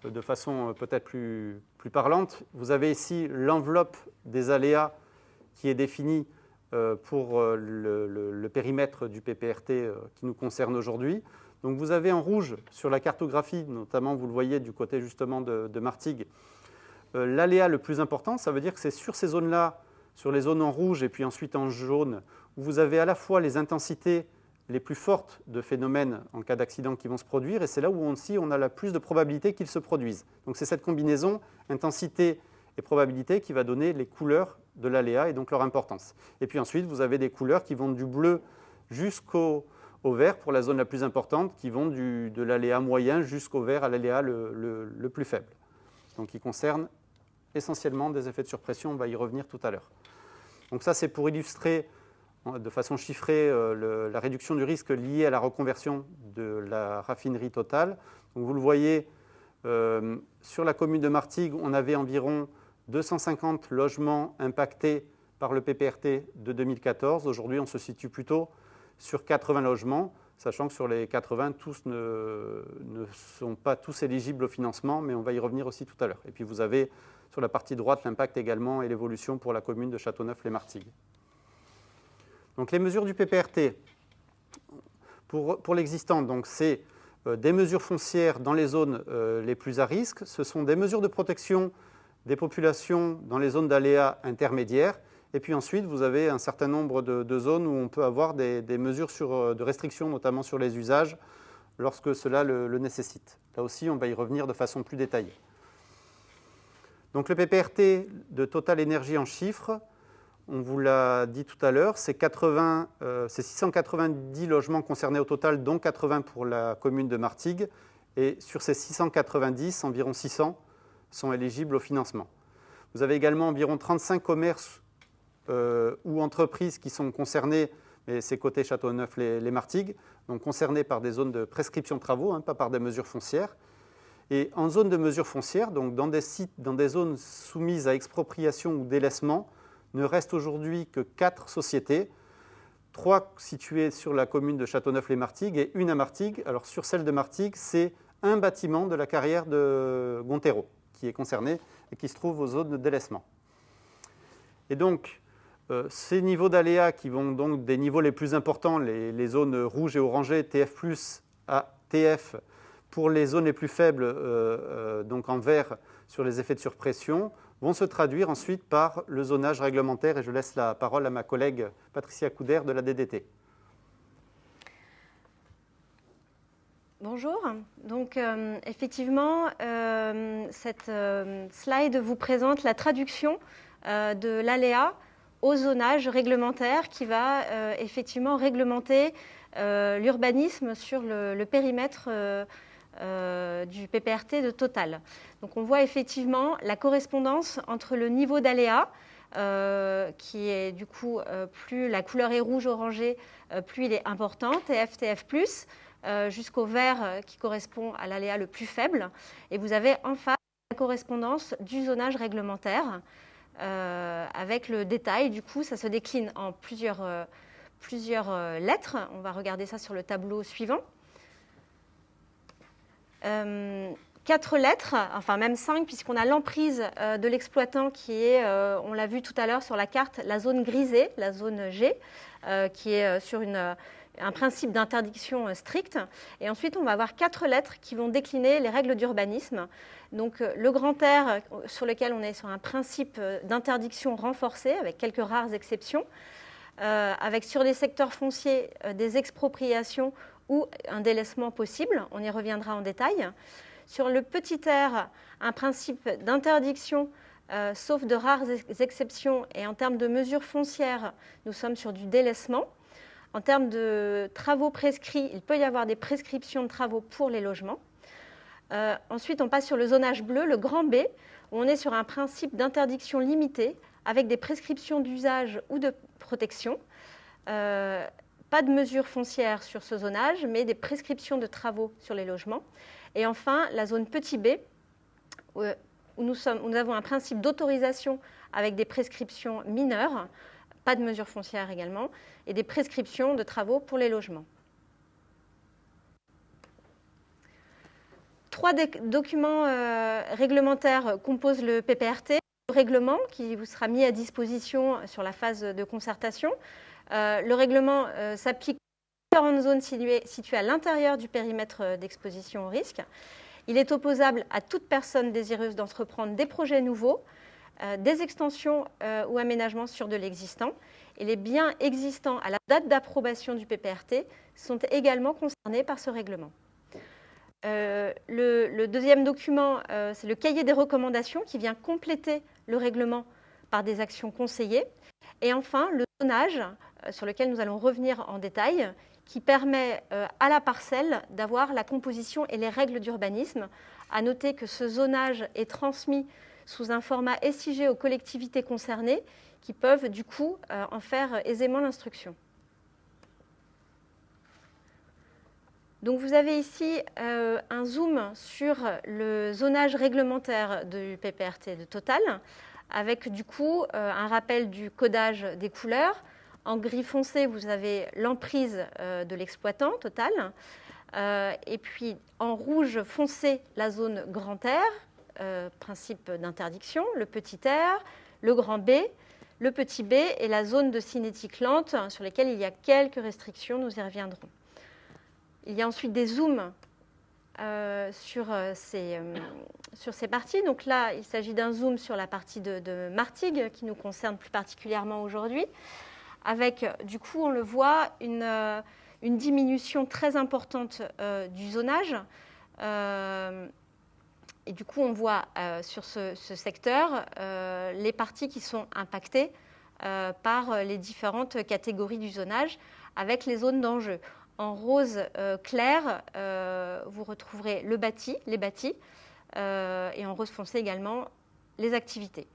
de façon peut-être plus parlante, vous avez ici l'enveloppe des aléas qui est définie pour le périmètre du PPRT qui nous concerne aujourd'hui. Donc vous avez en rouge sur la cartographie, notamment vous le voyez du côté justement de Martigues, l'aléa le plus important. Ça veut dire que c'est sur ces zones-là, sur les zones en rouge et puis ensuite en jaune, où vous avez à la fois les intensités les plus fortes de phénomènes en cas d'accident qui vont se produire, et c'est là où on a la plus de probabilité qu'ils se produisent. Donc c'est cette combinaison intensité et probabilité qui va donner les couleurs de l'aléa et donc leur importance. Et puis ensuite, vous avez des couleurs qui vont du bleu jusqu'au vert pour la zone la plus importante, qui vont de l'aléa moyen jusqu'au vert à l'aléa le plus faible. Donc qui concerne essentiellement des effets de surpression, on va y revenir tout à l'heure. Donc ça, c'est pour illustrer de façon chiffrée la réduction du risque lié à la reconversion de la raffinerie Total. Donc vous le voyez, sur la commune de Martigues, on avait environ 250 logements impactés par le PPRT de 2014. Aujourd'hui, on se situe plutôt sur 80 logements, sachant que sur les 80, tous ne sont pas tous éligibles au financement, mais on va y revenir aussi tout à l'heure. Et puis vous avez sur la partie droite l'impact également et l'évolution pour la commune de Châteauneuf-les-Martigues. Donc les mesures du PPRT, pour l'existant, donc c'est des mesures foncières dans les zones les plus à risque. Ce sont des mesures de protection des populations dans les zones d'aléas intermédiaires. Et puis ensuite, vous avez un certain nombre de zones où on peut avoir des mesures de restriction, notamment sur les usages, lorsque cela le nécessite. Là aussi, on va y revenir de façon plus détaillée. Donc le PPRT de Total Énergie en chiffres, on vous l'a dit tout à l'heure, c'est 690 logements concernés au total, dont 80 pour la commune de Martigues. Et sur ces 690, environ 600 sont éligibles au financement. Vous avez également environ 35 commerces ou entreprises qui sont concernés, mais c'est côté Châteauneuf-les-Martigues, donc concernés par des zones de prescription de travaux, pas par des mesures foncières. Et en zone de mesures foncières, donc dans des sites, dans des zones soumises à expropriation ou délaissement, ne reste aujourd'hui que 4 sociétés, 3 situées sur la commune de Châteauneuf-les-Martigues et une à Martigues. Alors sur celle de Martigues, c'est un bâtiment de la carrière de Gontero qui est concerné et qui se trouve aux zones de délaissement. Et donc, ces niveaux d'aléas qui vont donc des niveaux les plus importants, les zones rouges et orangées, TF+, à TF, pour les zones les plus faibles, donc en vert sur les effets de surpression, vont se traduire ensuite par le zonage réglementaire. Et je laisse la parole à ma collègue Patricia Couder de la DDT. Bonjour. Donc, effectivement, cette slide vous présente la traduction de l'aléa au zonage réglementaire qui va effectivement réglementer l'urbanisme sur le périmètre du PPRT de Total. Donc on voit effectivement la correspondance entre le niveau d'aléa, qui est du coup, plus la couleur est rouge-orangé, plus il est important, TF, TF+, jusqu'au vert qui correspond à l'aléa le plus faible. Et vous avez en face la correspondance du zonage réglementaire, avec le détail. Du coup, ça se décline en plusieurs lettres. On va regarder ça sur le tableau suivant. 4 lettres, enfin même 5, puisqu'on a l'emprise de l'exploitant qui est, on l'a vu tout à l'heure sur la carte, la zone grisée, la zone G, qui est sur un principe d'interdiction stricte. Et ensuite, on va avoir 4 lettres qui vont décliner les règles d'urbanisme. Donc le grand R, sur lequel on est sur un principe d'interdiction renforcée, avec quelques rares exceptions, avec sur les secteurs fonciers des expropriations ou un délaissement possible, on y reviendra en détail. Sur le petit r, un principe d'interdiction, sauf de rares exceptions, et en termes de mesures foncières, nous sommes sur du délaissement. En termes de travaux prescrits, il peut y avoir des prescriptions de travaux pour les logements. Ensuite, on passe sur le zonage bleu, le grand B, où on est sur un principe d'interdiction limitée, avec des prescriptions d'usage ou de protection. pas de mesures foncières sur ce zonage, mais des prescriptions de travaux sur les logements. Et enfin, la zone petit b, où nous avons un principe d'autorisation avec des prescriptions mineures, pas de mesures foncières également, et des prescriptions de travaux pour les logements. 3 documents réglementaires composent le PPRT. Le règlement qui vous sera mis à disposition sur la phase de concertation. Le règlement s'applique aux différentes zones situées à l'intérieur du périmètre d'exposition au risque. Il est opposable à toute personne désireuse d'entreprendre des projets nouveaux, des extensions ou aménagements sur de l'existant. Et les biens existants à la date d'approbation du PPRT sont également concernés par ce règlement. Le deuxième document, c'est le cahier des recommandations qui vient compléter le règlement par des actions conseillées. Et enfin, le zonage, sur lequel nous allons revenir en détail, qui permet à la parcelle d'avoir la composition et les règles d'urbanisme. À noter que ce zonage est transmis sous un format SIG aux collectivités concernées qui peuvent du coup en faire aisément l'instruction. Donc vous avez ici un zoom sur le zonage réglementaire du PPRT de Total, avec du coup un rappel du codage des couleurs. En gris foncé, vous avez l'emprise de l'exploitant Total. Et puis en rouge foncé, la zone grand R, principe d'interdiction, le petit R, le grand B, le petit b et la zone de cinétique lente sur lesquelles il y a quelques restrictions, nous y reviendrons. Il y a ensuite des zooms sur ces parties. Donc là, il s'agit d'un zoom sur la partie de Martigues qui nous concerne plus particulièrement aujourd'hui, avec, du coup, on le voit, une diminution très importante du zonage. Et du coup, on voit sur ce secteur les parties qui sont impactées par les différentes catégories du zonage, avec les zones d'enjeu. En rose clair, vous retrouverez le bâti, les bâtis, et en rose foncé également, les activités.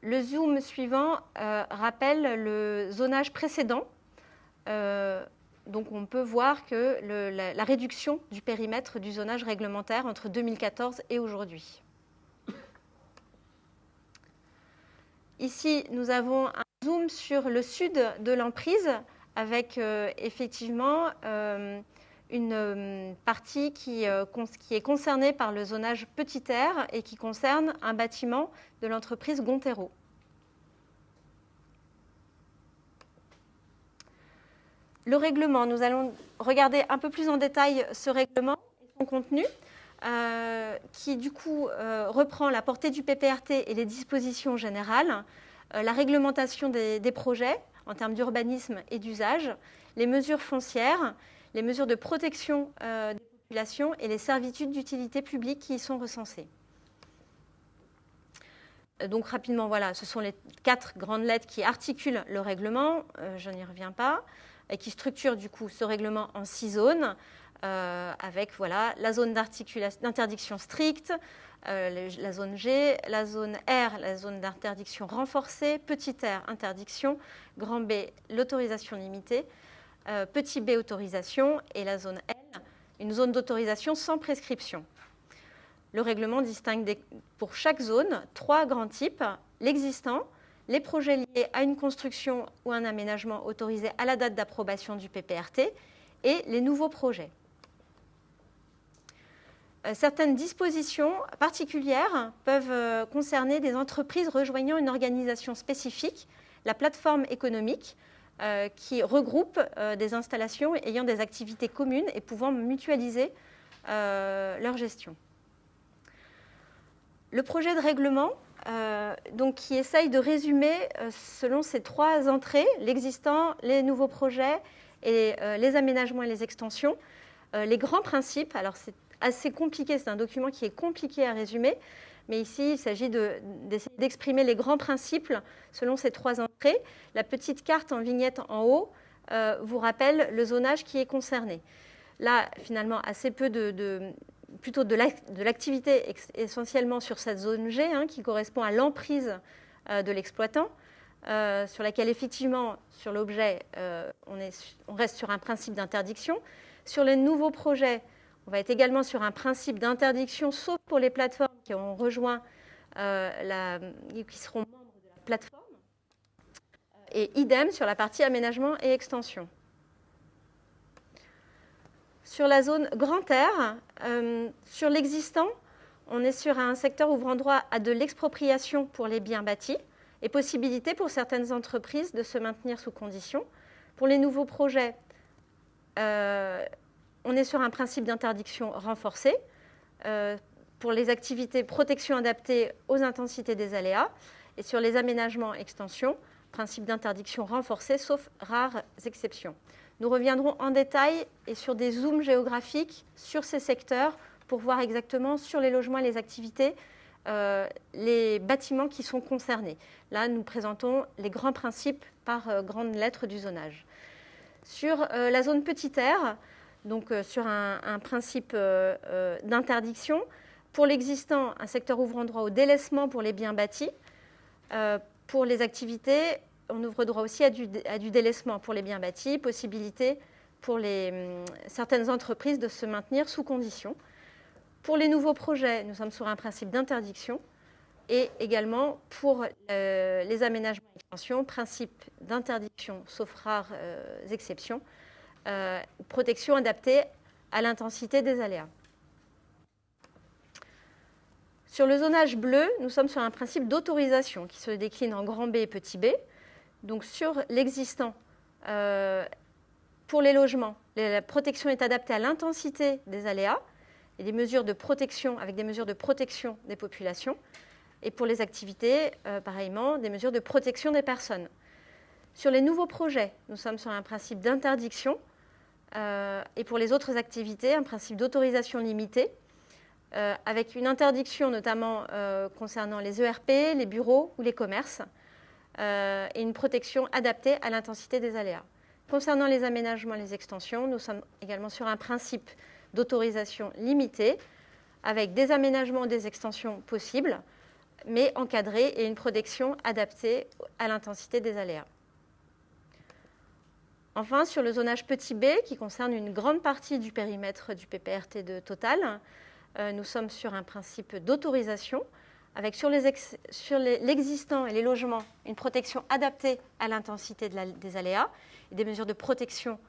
Le zoom suivant rappelle le zonage précédent. Donc on peut voir que la réduction du périmètre du zonage réglementaire entre 2014 et aujourd'hui. Ici, nous avons un zoom sur le sud de l'emprise avec effectivement une partie qui est concernée par le zonage petit r et qui concerne un bâtiment de l'entreprise Gontero. Le règlement, nous allons regarder un peu plus en détail ce règlement et son contenu, qui du coup reprend la portée du PPRT et les dispositions générales, la réglementation des projets en termes d'urbanisme et d'usage, les mesures foncières, les mesures de protection des populations et les servitudes d'utilité publique qui y sont recensées. Donc rapidement, voilà, ce sont les 4 grandes lettres qui articulent le règlement, je n'y reviens pas, et qui structurent du coup ce règlement en 6 zones, avec voilà, la zone d'interdiction stricte, la zone G, la zone R, la zone d'interdiction renforcée, petit r, interdiction, grand B, l'autorisation limitée, petit b, autorisation, et la zone L, une zone d'autorisation sans prescription. Le règlement distingue pour chaque zone 3 grands types, l'existant, les projets liés à une construction ou un aménagement autorisé à la date d'approbation du PPRT et les nouveaux projets. Certaines dispositions particulières peuvent concerner des entreprises rejoignant une organisation spécifique, la plateforme économique, qui regroupe des installations ayant des activités communes et pouvant mutualiser leur gestion. Le projet de règlement, donc, qui essaye de résumer, selon ces 3 entrées, l'existant, les nouveaux projets et les aménagements et les extensions, les grands principes. Alors, c'est assez compliqué, c'est un document qui est compliqué à résumer, mais ici, il s'agit d'essayer d'exprimer les grands principes selon ces 3 entrées. La petite carte en vignette en haut vous rappelle le zonage qui est concerné. Là, finalement, assez peu plutôt de l'activité essentiellement sur cette zone G, qui correspond à l'emprise de l'exploitant, sur laquelle, effectivement, sur l'objet, on reste sur un principe d'interdiction. Sur les nouveaux projets, on va être également sur un principe d'interdiction, sauf pour les plateformes qui ont rejoint, qui seront membres de la plateforme. Et idem sur la partie aménagement et extension. Sur la zone grand air, sur l'existant, on est sur un secteur ouvrant droit à de l'expropriation pour les biens bâtis et possibilité pour certaines entreprises de se maintenir sous conditions. Pour les nouveaux projets, on est sur un principe d'interdiction renforcée. Pour les activités protection adaptée aux intensités des aléas. Et sur les aménagements extensions, principe d'interdiction renforcée, sauf rares exceptions. Nous reviendrons en détail et sur des zooms géographiques sur ces secteurs pour voir exactement sur les logements et les activités les bâtiments qui sont concernés. Là, nous présentons les grands principes par grandes lettres du zonage. Sur la zone petit air, donc sur un principe d'interdiction, pour l'existant, un secteur ouvrant droit au délaissement pour les biens bâtis. Pour les activités, on ouvre droit aussi à du délaissement pour les biens bâtis, possibilité pour certaines entreprises de se maintenir sous conditions. Pour les nouveaux projets, nous sommes sur un principe d'interdiction et également pour les aménagements et extensions, principe d'interdiction, sauf rares exceptions, protection adaptée à l'intensité des aléas. Sur le zonage bleu, nous sommes sur un principe d'autorisation qui se décline en grand B et petit b. Donc sur l'existant, pour les logements, la protection est adaptée à l'intensité des aléas et des mesures de protection, avec des mesures de protection des populations. Et pour les activités, pareillement, des mesures de protection des personnes. Sur les nouveaux projets, nous sommes sur un principe d'interdiction et pour les autres activités, un principe d'autorisation limitée. Avec une interdiction notamment concernant les ERP, les bureaux ou les commerces, et une protection adaptée à l'intensité des aléas. Concernant les aménagements et les extensions, nous sommes également sur un principe d'autorisation limitée, avec des aménagements ou des extensions possibles, mais encadrés et une protection adaptée à l'intensité des aléas. Enfin, sur le zonage petit b, qui concerne une grande partie du périmètre du PPRT de Total, nous sommes sur un principe d'autorisation, avec sur l'existant et les logements, une protection adaptée à l'intensité des aléas et des mesures de protection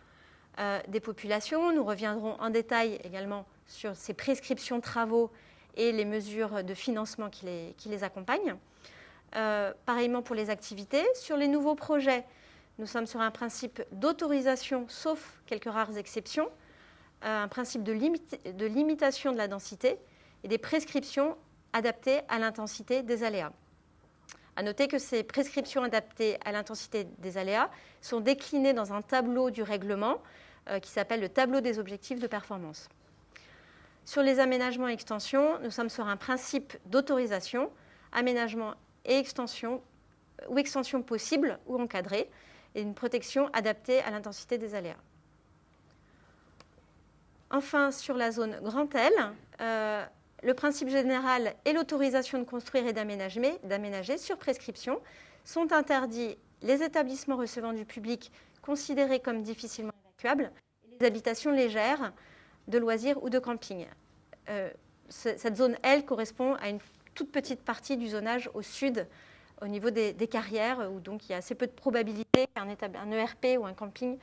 des populations. Nous reviendrons en détail également sur ces prescriptions de travaux et les mesures de financement qui les accompagnent. Pareillement pour les activités. Sur les nouveaux projets, nous sommes sur un principe d'autorisation, sauf quelques rares exceptions, un principe de limitation de la densité et des prescriptions adaptées à l'intensité des aléas. À noter que ces prescriptions adaptées à l'intensité des aléas sont déclinées dans un tableau du règlement qui s'appelle le tableau des objectifs de performance. Sur les aménagements et extensions, nous sommes sur un principe d'autorisation, aménagement et extension ou extension possible ou encadrée et une protection adaptée à l'intensité des aléas. Enfin, sur la zone grand L, le principe général et l'autorisation de construire et d'aménager sur prescription sont interdits les établissements recevant du public considérés comme difficilement évacuables et les habitations légères de loisirs ou de camping. Cette zone L correspond à une toute petite partie du zonage au sud, au niveau des carrières, où donc il y a assez peu de probabilité qu'un ERP ou un camping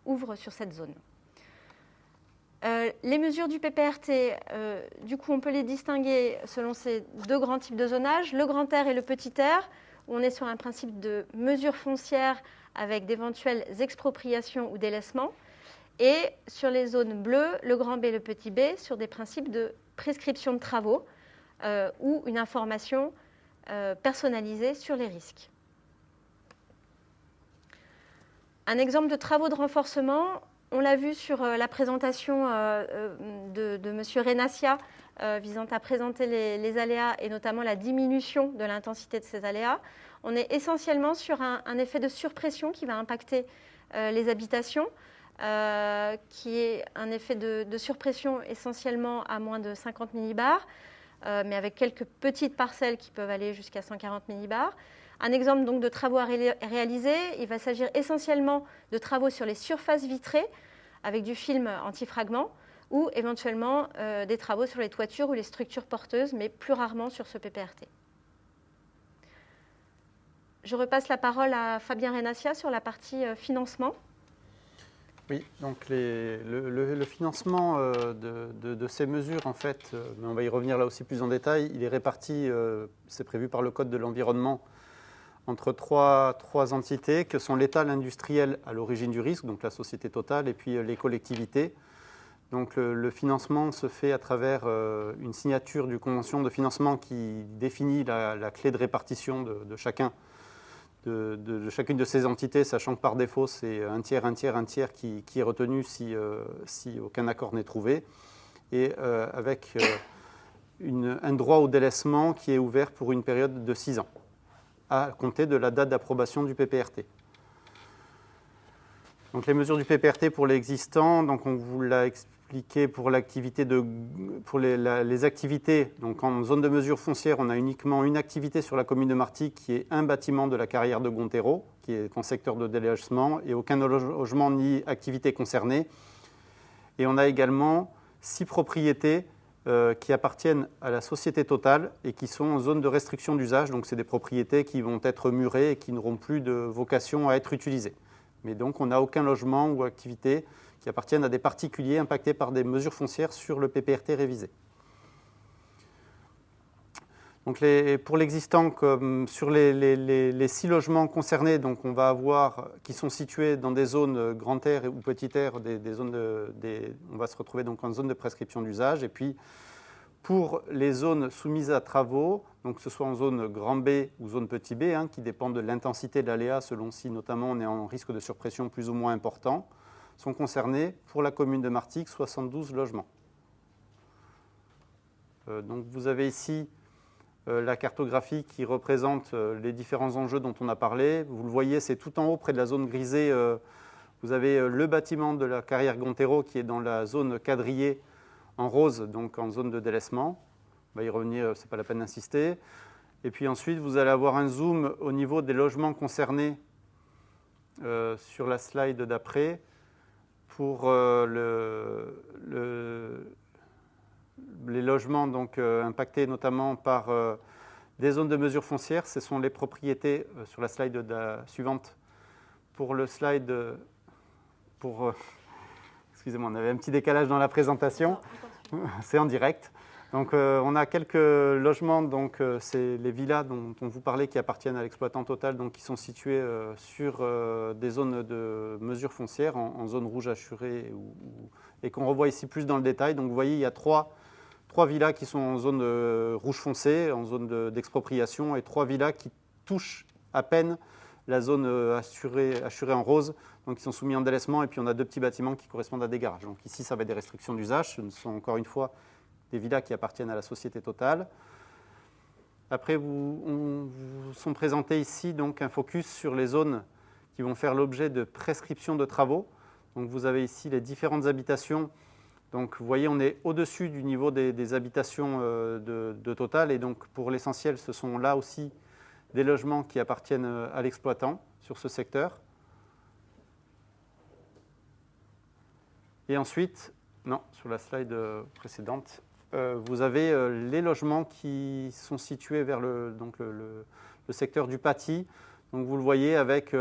ouvre sur cette zone. Les mesures du PPRT, du coup, on peut les distinguer selon ces deux grands types de zonage, le grand air et le petit air, où on est sur un principe de mesures foncières avec d'éventuelles expropriations ou délaissements, et sur les zones bleues, le grand B et le petit b, sur des principes de prescription de travaux ou une information personnalisée sur les risques. Un exemple de travaux de renforcement, on l'a vu sur la présentation de M. Renassia visant à présenter les aléas et notamment la diminution de l'intensité de ces aléas. On est essentiellement sur un effet de surpression qui va impacter les habitations, qui est un effet de surpression essentiellement à moins de 50 millibars, mais avec quelques petites parcelles qui peuvent aller jusqu'à 140 millibars. Un exemple donc de travaux à réaliser, il va s'agir essentiellement de travaux sur les surfaces vitrées avec du film antifragment ou éventuellement des travaux sur les toitures ou les structures porteuses, mais plus rarement sur ce PPRT. Je repasse la parole à Fabien Renassia sur la partie financement. Oui, donc le financement de ces mesures, en fait, mais on va y revenir là aussi plus en détail, il est réparti, c'est prévu par le Code de l'environnement, entre trois entités que sont l'État, l'industriel à l'origine du risque, donc la société totale, et puis les collectivités. Donc le financement se fait à travers une signature du convention de financement qui définit la clé de répartition de chacune de ces entités, sachant que par défaut, c'est un tiers qui est retenu si aucun accord n'est trouvé, et avec un droit au délaissement qui est ouvert pour une période de 6 ans, à compter de la date d'approbation du PPRT. Donc les mesures du PPRT pour l'existant, donc on vous l'a expliqué pour les activités. Donc en zone de mesure foncière, on a uniquement une activité sur la commune de Martigues qui est un bâtiment de la carrière de Gontero, qui est en secteur de délogement, et aucun logement ni activité concernée. Et on a également 6 propriétés qui appartiennent à la société totale et qui sont en zone de restriction d'usage. Donc c'est des propriétés qui vont être murées et qui n'auront plus de vocation à être utilisées. Mais donc on n'a aucun logement ou activité qui appartiennent à des particuliers impactés par des mesures foncières sur le PPRT révisé. Donc pour l'existant, comme sur les 6 logements concernés, donc on va avoir, qui sont situés dans des zones grand air ou petit air, on va se retrouver donc en zone de prescription d'usage. Et puis pour les zones soumises à travaux, donc que ce soit en zone grand B ou zone petit b, qui dépendent de l'intensité de l'aléa selon si notamment on est en risque de surpression plus ou moins important, sont concernés pour la commune de Martigues 72 logements. Donc vous avez ici la cartographie qui représente les différents enjeux dont on a parlé. Vous le voyez, c'est tout en haut près de la zone grisée. Vous avez le bâtiment de la carrière Gontero qui est dans la zone quadrillée en rose, donc en zone de délaissement. On va y revenir, ce n'est pas la peine d'insister. Et puis ensuite, vous allez avoir un zoom au niveau des logements concernés sur la slide d'après pour les logements donc, impactés notamment par des zones de mesure foncière. Ce sont les propriétés sur la slide suivante. Pour le slide, excusez-moi, on avait un petit décalage dans la présentation. C'est en direct. Donc on a quelques logements, donc c'est les villas dont on vous parlait qui appartiennent à l'exploitant total, donc qui sont situés sur des zones de mesure foncière en zone rouge assurée et qu'on revoit ici plus dans le détail. Donc vous voyez, il y a trois villas qui sont en zone rouge foncé, en zone d'expropriation, et 3 villas qui touchent à peine la zone assurée en rose, donc qui sont soumis en délaissement, et puis on a 2 petits bâtiments qui correspondent à des garages. Donc ici, ça va être des restrictions d'usage, ce sont encore une fois des villas qui appartiennent à la société totale. Après, vous sont présentés ici donc un focus sur les zones qui vont faire l'objet de prescriptions de travaux. Donc vous avez ici les différentes habitations. Donc vous voyez, on est au-dessus du niveau des habitations de Total, et donc pour l'essentiel, ce sont là aussi des logements qui appartiennent à l'exploitant sur ce secteur. Et ensuite, non, sur la slide précédente, vous avez les logements qui sont situés vers le secteur du Paty. Donc vous le voyez avec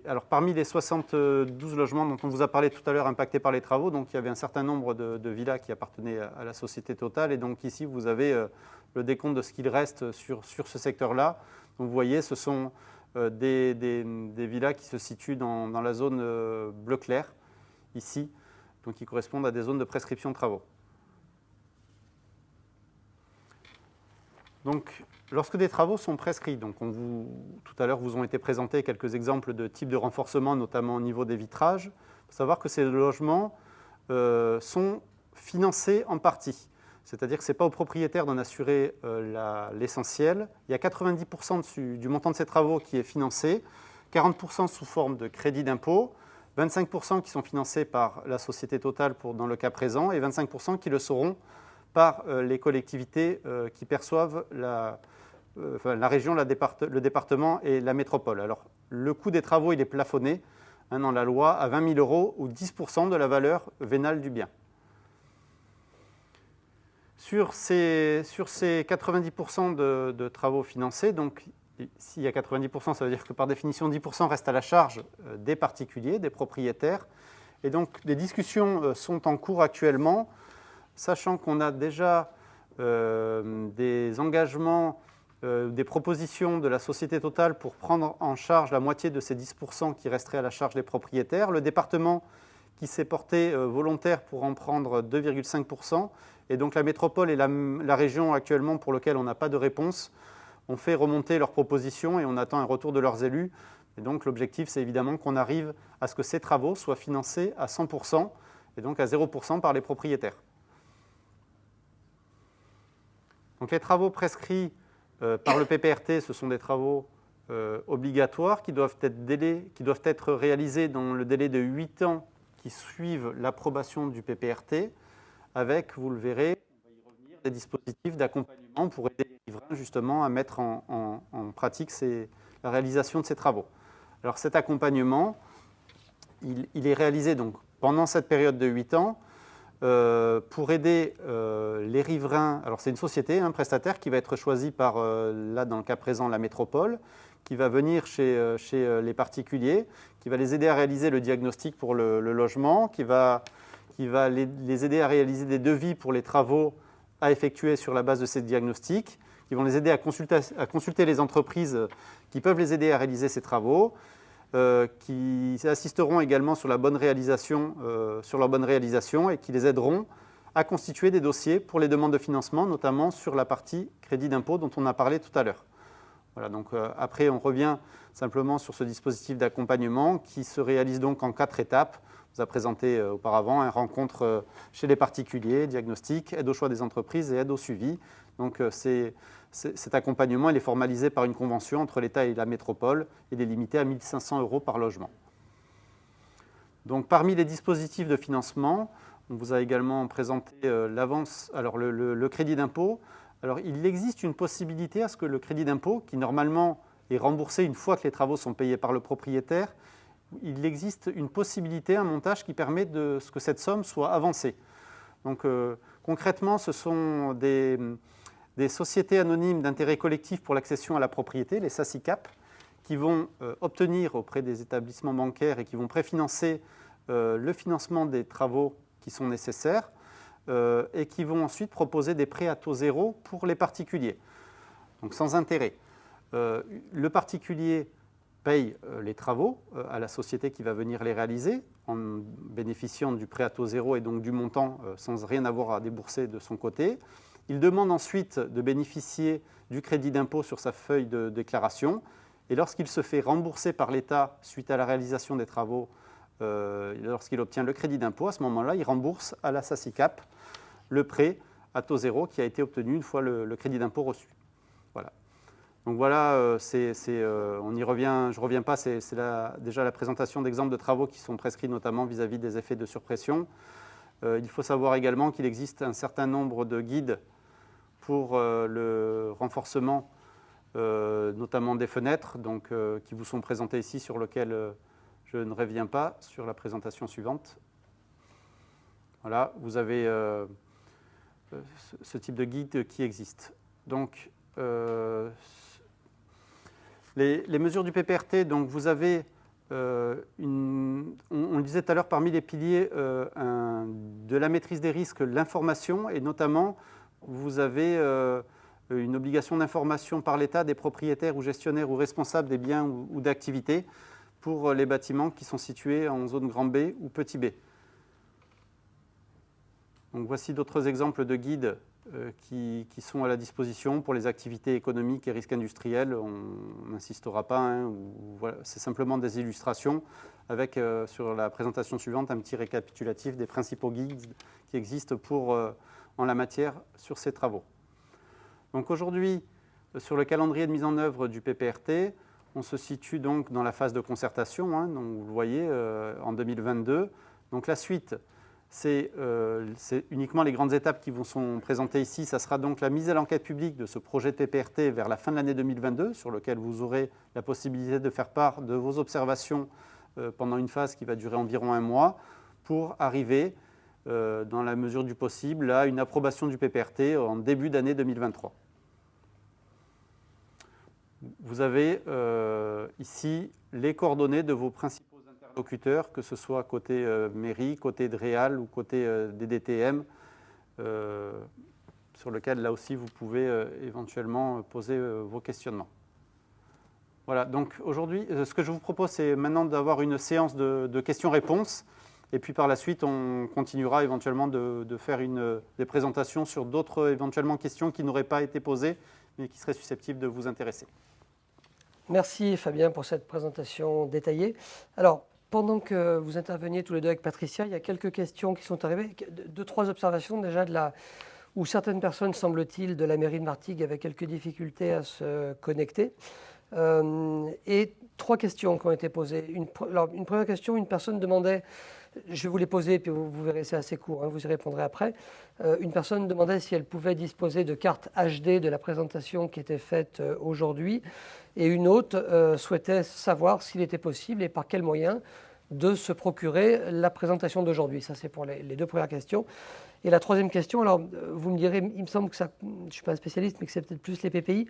alors parmi les 72 logements dont on vous a parlé tout à l'heure impactés par les travaux, donc il y avait un certain nombre de villas qui appartenaient à la société totale, et donc ici vous avez le décompte de ce qu'il reste sur ce secteur-là. Donc vous voyez, ce sont des villas qui se situent dans la zone bleu clair, ici, donc qui correspondent à des zones de prescription de travaux. Donc, lorsque des travaux sont prescrits, donc tout à l'heure vous ont été présentés quelques exemples de types de renforcement, notamment au niveau des vitrages. Il faut savoir que ces logements sont financés en partie. C'est-à-dire que ce n'est pas au propriétaire d'en assurer l'essentiel. Il y a 90% du montant de ces travaux qui est financé, 40% sous forme de crédit d'impôt, 25% qui sont financés par la société totale dans le cas présent, et 25% qui le seront par les collectivités qui perçoivent la région, le département et la métropole. Alors, le coût des travaux, il est plafonné dans la loi à 20 000 € ou 10% de la valeur vénale du bien. Sur ces 90% de travaux financés, donc s'il y a 90%, ça veut dire que par définition, 10% reste à la charge des particuliers, des propriétaires. Et donc, les discussions sont en cours actuellement, sachant qu'on a déjà des engagements, des propositions de la société Total pour prendre en charge la moitié de ces 10% qui resteraient à la charge des propriétaires. Le département qui s'est porté volontaire pour en prendre 2,5%. Et donc la métropole et la région actuellement pour lesquelles on n'a pas de réponse ont fait remonter leurs propositions et on attend un retour de leurs élus. Et donc l'objectif, c'est évidemment qu'on arrive à ce que ces travaux soient financés à 100% et donc à 0% par les propriétaires. Donc les travaux prescrits par le PPRT, ce sont des travaux obligatoires qui doivent être réalisés dans le délai de 8 ans qui suivent l'approbation du PPRT, avec, vous le verrez, on va y revenir, des dispositifs d'accompagnement pour aider les riverains justement à mettre en pratique la réalisation de ces travaux. Alors cet accompagnement, il est réalisé donc pendant cette période de 8 ans pour aider les riverains. Alors c'est une société, un prestataire qui va être choisi par, là dans le cas présent, la métropole, qui va venir chez les particuliers, qui va les aider à réaliser le diagnostic pour le logement, qui va les aider à réaliser des devis pour les travaux à effectuer sur la base de ces diagnostics, qui vont les aider à consulter les entreprises qui peuvent les aider à réaliser ces travaux, qui assisteront également sur leur bonne réalisation et qui les aideront à constituer des dossiers pour les demandes de financement, notamment sur la partie crédit d'impôt dont on a parlé tout à l'heure. Voilà, donc après, on revient simplement sur ce dispositif d'accompagnement qui se réalise donc en 4 étapes. On vous a présenté auparavant une rencontre chez les particuliers, diagnostic, aide au choix des entreprises et aide au suivi. Donc cet accompagnement il est formalisé par une convention entre l'État et la métropole. Il est limité à 1 500 € par logement. Donc parmi les dispositifs de financement, on vous a également présenté l'avance, alors le crédit d'impôt. Alors, il existe une possibilité à ce que le crédit d'impôt, qui normalement est remboursé une fois que les travaux sont payés par le propriétaire, il existe une possibilité, un montage qui permet de ce que cette somme soit avancée. Donc, concrètement, ce sont des sociétés anonymes d'intérêt collectif pour l'accession à la propriété, les SACICAP, qui vont obtenir auprès des établissements bancaires et qui vont préfinancer le financement des travaux qui sont nécessaires. Et qui vont ensuite proposer des prêts à taux zéro pour les particuliers, donc sans intérêt. Le particulier paye les travaux à la société qui va venir les réaliser en bénéficiant du prêt à taux zéro et donc du montant sans rien avoir à débourser de son côté. Il demande ensuite de bénéficier du crédit d'impôt sur sa feuille de déclaration et lorsqu'il se fait rembourser par l'État suite à la réalisation des travaux, lorsqu'il obtient le crédit d'impôt, à ce moment-là, il rembourse à la SACICAP le prêt à taux zéro qui a été obtenu une fois le crédit d'impôt reçu. Voilà. Donc voilà, on y revient, je ne reviens pas, c'est déjà la présentation d'exemples de travaux qui sont prescrits notamment vis-à-vis des effets de surpression. Il faut savoir également qu'il existe un certain nombre de guides pour le renforcement, notamment des fenêtres, donc, qui vous sont présentés ici, sur lesquels je ne reviens pas sur la présentation suivante. Voilà, vous avez ce type de guide qui existe. Donc, les mesures du PPRT, donc vous avez, on le disait tout à l'heure, parmi les piliers de la maîtrise des risques, l'information, et notamment, vous avez une obligation d'information par l'État des propriétaires ou gestionnaires ou responsables des biens ou d'activités pour les bâtiments qui sont situés en zone grand B ou petit B. Donc voici d'autres exemples de guides qui sont à la disposition pour les activités économiques et risques industriels. On n'insistera pas, hein, voilà, c'est simplement des illustrations avec, sur la présentation suivante, un petit récapitulatif des principaux guides qui existent en la matière sur ces travaux. Donc aujourd'hui, sur le calendrier de mise en œuvre du PPRT, on se situe donc dans la phase de concertation, hein, donc vous le voyez, en 2022. Donc la suite, c'est uniquement les grandes étapes qui vous sont présentées ici. Ça sera donc la mise à l'enquête publique de ce projet de PPRT vers la fin de l'année 2022, sur lequel vous aurez la possibilité de faire part de vos observations pendant une phase qui va durer environ 1 mois, pour arriver, dans la mesure du possible, à une approbation du PPRT en début d'année 2023. Vous avez ici les coordonnées de vos principaux interlocuteurs, que ce soit côté mairie, côté DREAL ou côté des DTM, sur lequel là aussi vous pouvez éventuellement poser vos questionnements. Voilà, donc aujourd'hui, ce que je vous propose, c'est maintenant d'avoir une séance de questions-réponses, et puis par la suite, on continuera éventuellement de faire des présentations sur d'autres éventuellement questions qui n'auraient pas été posées, mais qui seraient susceptibles de vous intéresser. Merci Fabien pour cette présentation détaillée. Alors, pendant que vous interveniez tous les deux avec Patricia, il y a quelques questions qui sont arrivées, 2-3 observations déjà où certaines personnes, semble-t-il, de la mairie de Martigues avaient quelques difficultés à se connecter. Et 3 questions qui ont été posées. Une première question, une personne demandait, je vais vous les poser, puis vous verrez, c'est assez court, hein, vous y répondrez après. Une personne demandait si elle pouvait disposer de cartes HD de la présentation qui était faite aujourd'hui. Et une autre souhaitait savoir s'il était possible et par quels moyens de se procurer la présentation d'aujourd'hui. Ça, c'est pour les 2 premières questions. Et la 3e question, alors vous me direz, il me semble que ça, je ne suis pas un spécialiste, mais que c'est peut-être plus les PPI.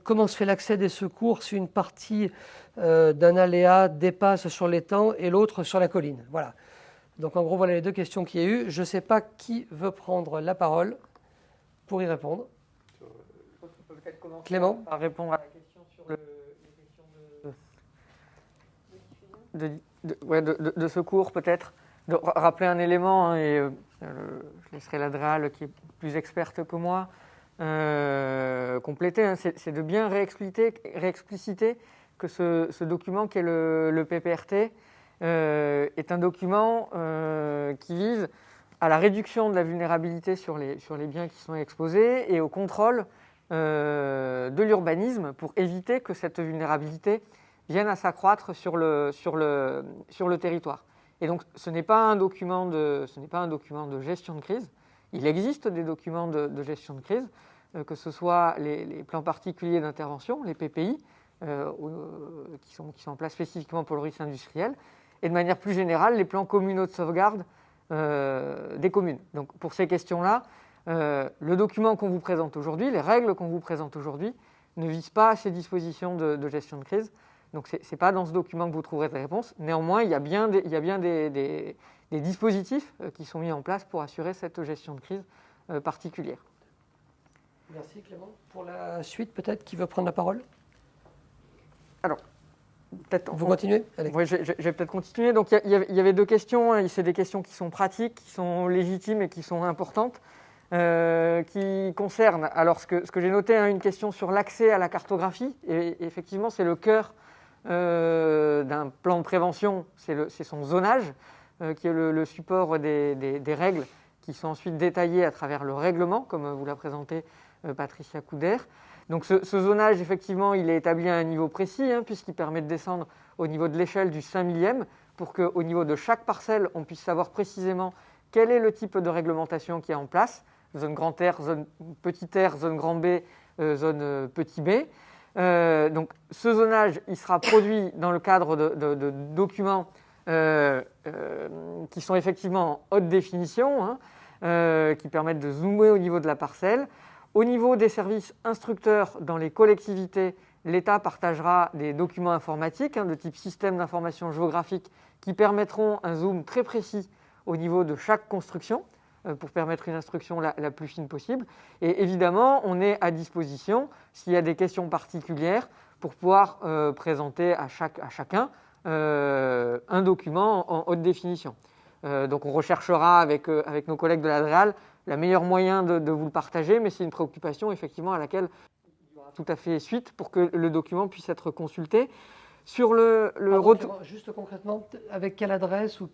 Comment se fait l'accès des secours si une partie d'un aléa dépasse sur l'étang et l'autre sur la colline? Voilà. Donc en gros, voilà les 2 questions qu'il y a eu. Je ne sais pas qui veut prendre la parole pour y répondre. Clément, par répondre à la question sur les questions de secours peut-être, de rappeler un élément, hein, et je laisserai la DREAL qui est plus experte que moi compléter, hein, c'est de bien réexpliciter que ce document qui est le PPRT est un document qui vise à la réduction de la vulnérabilité sur les biens qui sont exposés et au contrôle de l'urbanisme pour éviter que cette vulnérabilité vienne à s'accroître sur le territoire. Et donc, ce n'est pas un document de gestion de crise. Il existe des documents de gestion de crise, que ce soit les plans particuliers d'intervention, les PPI, qui sont en place spécifiquement pour le risque industriel, et de manière plus générale, les plans communaux de sauvegarde des communes. Donc, pour ces questions-là, le document qu'on vous présente aujourd'hui, les règles qu'on vous présente aujourd'hui, ne visent pas à ces dispositions de gestion de crise. Donc, ce n'est pas dans ce document que vous trouverez des réponses. Néanmoins, il y a bien des dispositifs qui sont mis en place pour assurer cette gestion de crise particulière. Merci Clément. Pour la suite, peut-être, qui veut prendre la parole? Alors, peut-être. Vous continuez? Allez. Oui, je vais peut-être continuer. Donc, il y avait 2 questions. Hein. C'est des questions qui sont pratiques, qui sont légitimes et qui sont importantes, qui concernent. Alors, ce que j'ai noté, hein, une question sur l'accès à la cartographie. Et effectivement, c'est le cœur d'un plan de prévention, c'est son zonage, qui est le support des règles qui sont ensuite détaillées à travers le règlement, comme vous l'a présenté Patricia Couder. Donc ce zonage, effectivement, il est établi à un niveau précis, hein, puisqu'il permet de descendre au niveau de l'échelle du 5 millième, pour qu'au niveau de chaque parcelle, on puisse savoir précisément quel est le type de réglementation qui est en place, zone grand R, zone petit R, zone grand B, zone petit B. Donc ce zonage, il sera produit dans le cadre de documents qui sont effectivement en haute définition, hein, qui permettent de zoomer au niveau de la parcelle. Au niveau des services instructeurs dans les collectivités, l'État partagera des documents informatiques, hein, de type système d'information géographique, qui permettront un zoom très précis au niveau de chaque construction, pour permettre une instruction la plus fine possible. Et évidemment, on est à disposition, s'il y a des questions particulières, pour pouvoir présenter à chacun un document en haute définition. Donc on recherchera avec nos collègues de la DREAL le meilleur moyen de vous le partager, mais c'est une préoccupation effectivement à laquelle il y aura tout à fait suite pour que le document puisse être consulté. Sur le retour... Juste concrètement, avec quelle adresse ou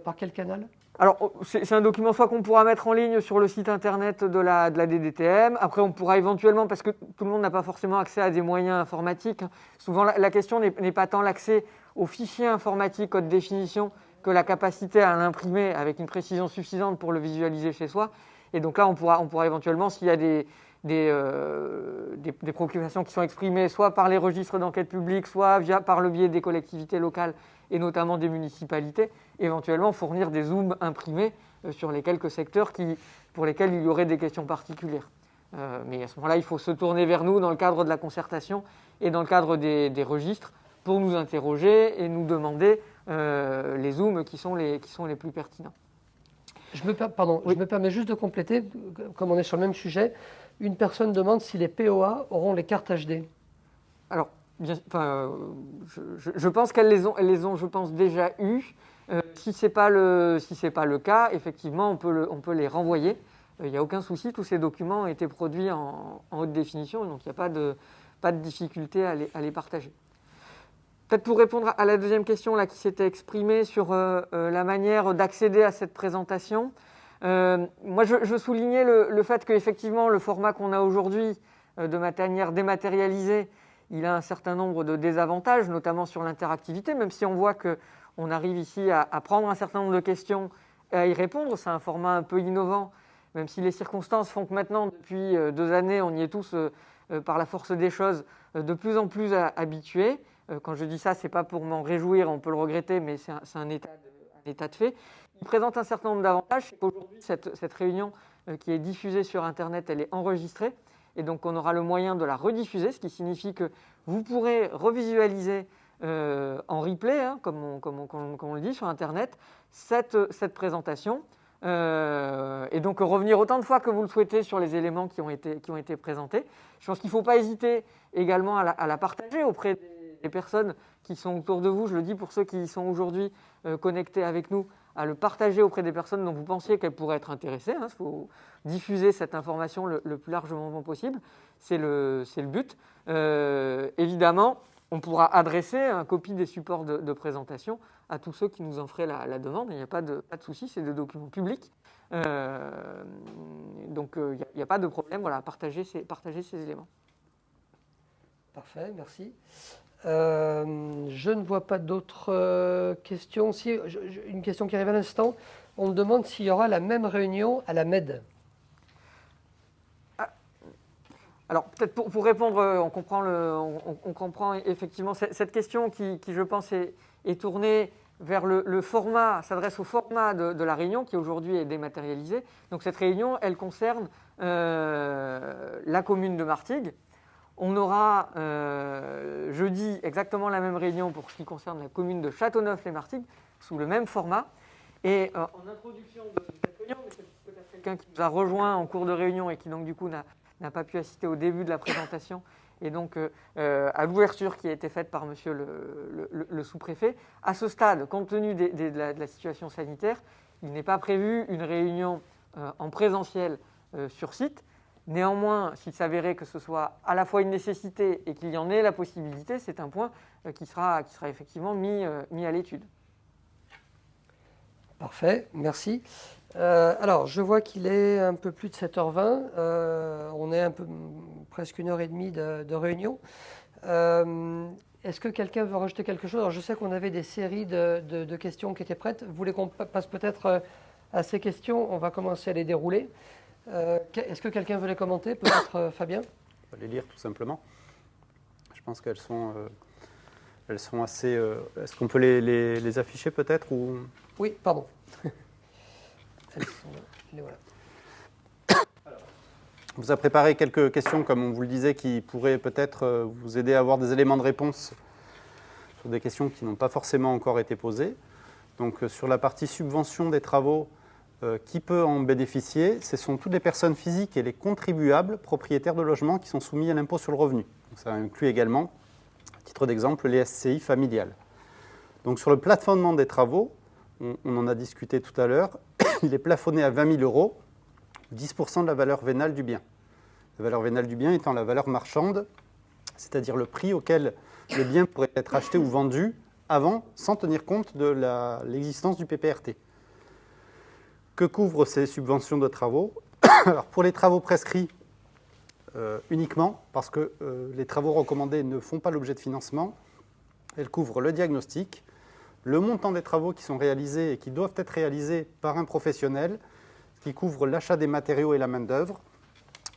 par quel canal? Alors, c'est un document soit qu'on pourra mettre en ligne sur le site internet de la DDTM. Après, on pourra éventuellement, parce que tout le monde n'a pas forcément accès à des moyens informatiques, souvent la question n'est pas tant l'accès aux fichiers informatiques haute définition que la capacité à l'imprimer avec une précision suffisante pour le visualiser chez soi. Et donc là, on pourra éventuellement, s'il y a des préoccupations qui sont exprimées soit par les registres d'enquête publique, soit par le biais des collectivités locales et notamment des municipalités, éventuellement fournir des zooms imprimés sur les quelques secteurs pour lesquels il y aurait des questions particulières. Mais à ce moment-là, il faut se tourner vers nous dans le cadre de la concertation et dans le cadre des registres pour nous interroger et nous demander les zooms qui sont les plus pertinents. Je me permets juste de compléter, comme on est sur le même sujet. Une personne demande si les POA auront les cartes HD. Alors, je pense qu'elles les ont, je pense, déjà eues. Si c'est pas le cas, effectivement, on peut les renvoyer. Il n'y a aucun souci, tous ces documents ont été produits en haute définition, donc il n'y a pas de difficulté à les partager. Peut-être pour répondre à la deuxième question là, qui s'était exprimée sur la manière d'accéder à cette présentation, moi je soulignais le fait qu'effectivement le format qu'on a aujourd'hui de manière dématérialisée, il a un certain nombre de désavantages, notamment sur l'interactivité, même si on voit qu'on arrive ici à prendre un certain nombre de questions et à y répondre. C'est un format un peu innovant, même si les circonstances font que maintenant, depuis 2 années, on y est tous, par la force des choses, de plus en plus habitués. Quand je dis ça, ce n'est pas pour m'en réjouir, on peut le regretter, mais c'est un état de fait. Il présente un certain nombre d'avantages. Aujourd'hui, cette réunion qui est diffusée sur Internet, elle est enregistrée. Et donc, on aura le moyen de la rediffuser, ce qui signifie que vous pourrez revisualiser en replay, hein, comme on le dit sur Internet, cette présentation. Et donc revenir autant de fois que vous le souhaitez sur les éléments qui ont été présentés. Je pense qu'il ne faut pas hésiter également à la partager auprès des personnes qui sont autour de vous. Je le dis pour ceux qui sont aujourd'hui connectés avec nous, à le partager auprès des personnes dont vous pensiez qu'elles pourraient être intéressées. Il faut diffuser cette information le plus largement possible. C'est le but. Évidemment, on pourra adresser une copie des supports de présentation à tous ceux qui nous en feraient la demande. Il n'y a pas de souci, c'est des documents publics. Donc, il n'y a pas de problème. Voilà, partager ces éléments. Parfait, merci. Je ne vois pas d'autres questions. Si, une question qui arrive à l'instant. On me demande s'il y aura la même réunion à la MED. Alors, peut-être pour répondre, on comprend effectivement cette question qui je pense, est tournée vers le format, s'adresse au format de la réunion qui aujourd'hui est dématérialisé. Donc, cette réunion, elle concerne la commune de Martigues. On aura jeudi exactement la même réunion pour ce qui concerne la commune de Châteauneuf-les-Martigues, sous le même format. Et en introduction de cette réunion, c'est peut-être quelqu'un qui nous a rejoint en cours de réunion et qui donc du coup n'a pas pu assister au début de la présentation, et donc à l'ouverture qui a été faite par monsieur le sous-préfet. À ce stade, compte tenu de la situation sanitaire, il n'est pas prévu une réunion en présentiel sur site. Néanmoins, s'il s'avérait que ce soit à la fois une nécessité et qu'il y en ait la possibilité, c'est un point qui sera effectivement mis à l'étude. Parfait, merci. Alors, je vois qu'il est un peu plus de 7h20. On est presque 1h30 de réunion. Est-ce que quelqu'un veut rajouter quelque chose? Alors, je sais qu'on avait des séries de questions qui étaient prêtes. Vous voulez qu'on passe peut-être à ces questions? On va commencer à les dérouler. Est-ce que quelqu'un veut les commenter? Peut-être Fabien? On va les lire tout simplement. Je pense qu'elles sont assez... Est-ce qu'on peut les afficher peut-être ou... Oui, pardon. Elles sont là. Les voilà. On vous a préparé quelques questions, comme on vous le disait, qui pourraient peut-être vous aider à avoir des éléments de réponse sur des questions qui n'ont pas forcément encore été posées. Donc sur la partie subvention des travaux, qui peut en bénéficier? Ce sont toutes les personnes physiques et les contribuables propriétaires de logements qui sont soumis à l'impôt sur le revenu. Donc, ça inclut également, à titre d'exemple, les SCI familiales. Donc sur le plafonnement des travaux, on en a discuté tout à l'heure, il est plafonné à 20 000 euros, 10% de la valeur vénale du bien. La valeur vénale du bien étant la valeur marchande, c'est-à-dire le prix auquel le bien pourrait être acheté ou vendu avant, sans tenir compte de l'existence du PPRT. Que couvrent ces subventions de travaux? Alors, pour les travaux prescrits, uniquement, parce que les travaux recommandés ne font pas l'objet de financement, elles couvrent le diagnostic, le montant des travaux qui sont réalisés et qui doivent être réalisés par un professionnel, qui couvre l'achat des matériaux et la main-d'œuvre.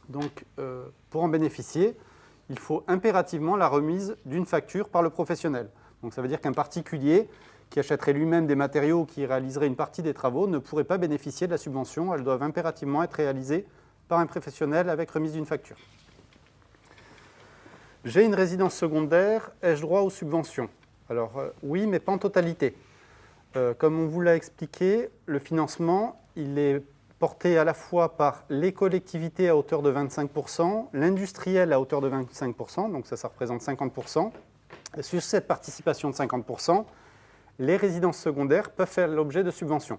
Donc, pour en bénéficier, il faut impérativement la remise d'une facture par le professionnel. Donc, ça veut dire qu'un particulier qui achèterait lui-même des matériaux ou qui réaliserait une partie des travaux ne pourrait pas bénéficier de la subvention. Elles doivent impérativement être réalisées par un professionnel avec remise d'une facture. J'ai une résidence secondaire, ai-je droit aux subventions? Alors oui, mais pas en totalité. Comme on vous l'a expliqué, le financement, il est porté à la fois par les collectivités à hauteur de 25%, l'industriel à hauteur de 25%, donc ça représente 50%. Et sur cette participation de 50%, les résidences secondaires peuvent faire l'objet de subventions.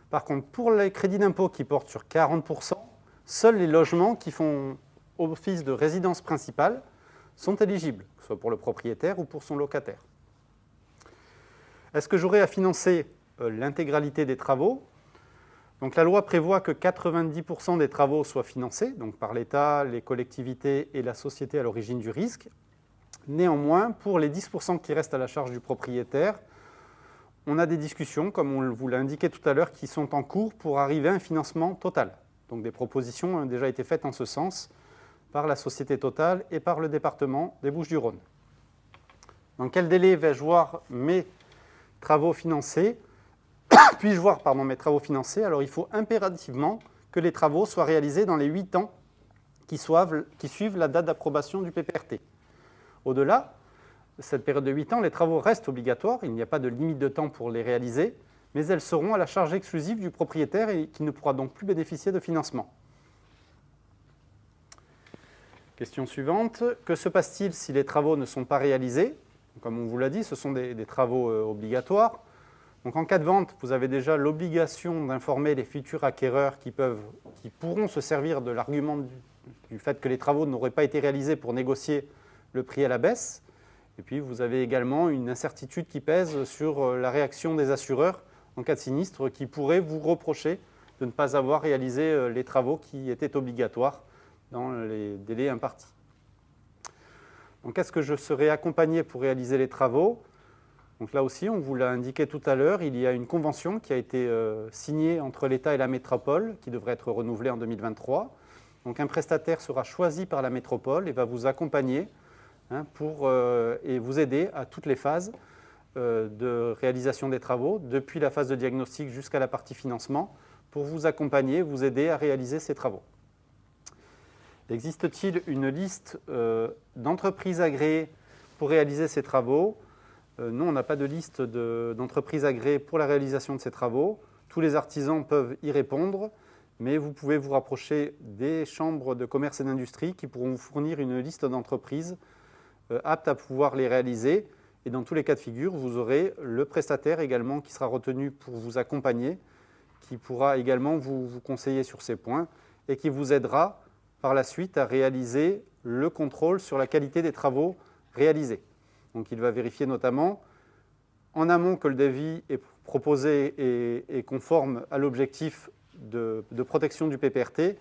Par contre, pour les crédits d'impôt qui portent sur 40%, seuls les logements qui font office de résidence principale sont éligibles, que ce soit pour le propriétaire ou pour son locataire. Est-ce que j'aurai à financer l'intégralité des travaux? Donc la loi prévoit que 90% des travaux soient financés, donc par l'État, les collectivités et la société à l'origine du risque. Néanmoins, pour les 10% qui restent à la charge du propriétaire, on a des discussions, comme on vous l'a indiqué tout à l'heure, qui sont en cours pour arriver à un financement total. Donc des propositions ont déjà été faites en ce sens par la société Total et par le département des Bouches-du-Rhône. Dans quel délai vais-je voir mes travaux financés? Puis-je voir mes travaux financés? Alors il faut impérativement que les travaux soient réalisés dans les 8 ans qui suivent la date d'approbation du PPRT. Au-delà de cette période de 8 ans, les travaux restent obligatoires, il n'y a pas de limite de temps pour les réaliser, mais elles seront à la charge exclusive du propriétaire et qui ne pourra donc plus bénéficier de financement. Question suivante, que se passe-t-il si les travaux ne sont pas réalisés? Comme on vous l'a dit, ce sont des travaux obligatoires. Donc en cas de vente, vous avez déjà l'obligation d'informer les futurs acquéreurs qui pourront se servir de l'argument du fait que les travaux n'auraient pas été réalisés pour négocier le prix à la baisse. Et puis vous avez également une incertitude qui pèse sur la réaction des assureurs en cas de sinistre qui pourraient vous reprocher de ne pas avoir réalisé les travaux qui étaient obligatoires dans les délais impartis. Donc est-ce que je serai accompagné pour réaliser les travaux? Donc là aussi, on vous l'a indiqué tout à l'heure, il y a une convention qui a été signée entre l'État et la métropole qui devrait être renouvelée en 2023. Donc un prestataire sera choisi par la métropole et va vous accompagner et vous aider à toutes les phases de réalisation des travaux, depuis la phase de diagnostic jusqu'à la partie financement, pour vous accompagner, vous aider à réaliser ces travaux. Existe-t-il une liste d'entreprises agréées pour réaliser ces travaux? Non, on n'a pas de liste d'entreprises agréées pour la réalisation de ces travaux. Tous les artisans peuvent y répondre, mais vous pouvez vous rapprocher des chambres de commerce et d'industrie qui pourront vous fournir une liste d'entreprises aptes à pouvoir les réaliser. Et dans tous les cas de figure, vous aurez le prestataire également qui sera retenu pour vous accompagner, qui pourra également vous conseiller sur ces points et qui vous aidera par la suite à réaliser le contrôle sur la qualité des travaux réalisés. Donc il va vérifier notamment en amont que le devis est proposé et conforme à l'objectif de protection du PPRT.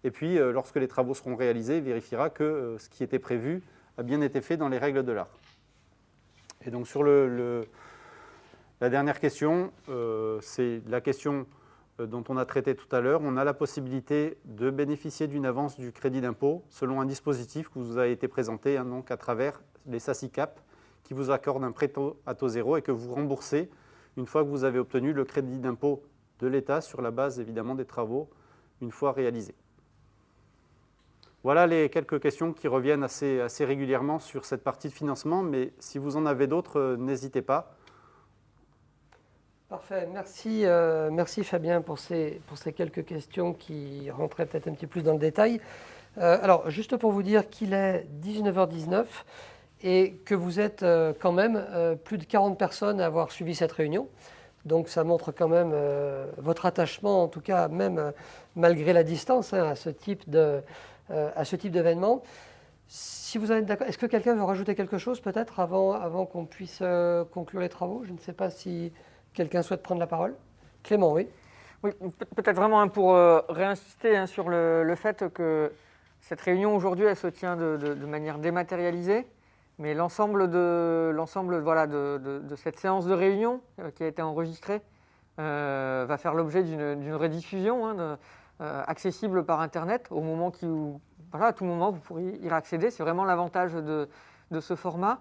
Et puis lorsque les travaux seront réalisés, il vérifiera que ce qui était prévu a bien été fait dans les règles de l'art. Et donc sur la dernière question, c'est la question dont on a traité tout à l'heure. On a la possibilité de bénéficier d'une avance du crédit d'impôt selon un dispositif qui vous a été présenté donc à travers les SACICAP qui vous accordent un prêt à taux zéro et que vous remboursez une fois que vous avez obtenu le crédit d'impôt de l'État sur la base évidemment des travaux une fois réalisés. Voilà les quelques questions qui reviennent assez régulièrement sur cette partie de financement, mais si vous en avez d'autres, n'hésitez pas. Parfait, merci, merci Fabien pour ces quelques questions qui rentraient peut-être un petit peu plus dans le détail. Alors, juste pour vous dire qu'il est 19h19 et que vous êtes quand même plus de 40 personnes à avoir suivi cette réunion. Donc ça montre quand même votre attachement, en tout cas même malgré la distance, à ce type d'événement. Si vous êtes d'accord, est-ce que quelqu'un veut rajouter quelque chose peut-être avant qu'on puisse conclure les travaux? Je ne sais pas si quelqu'un souhaite prendre la parole. Clément, oui. Oui, peut-être vraiment pour réinsister sur le fait que cette réunion aujourd'hui, elle se tient de manière dématérialisée, Mais l'ensemble de cette séance de réunion qui a été enregistrée va faire l'objet d'une rediffusion accessible par Internet au moment à tout moment vous pourrez y accéder. C'est vraiment l'avantage de ce format.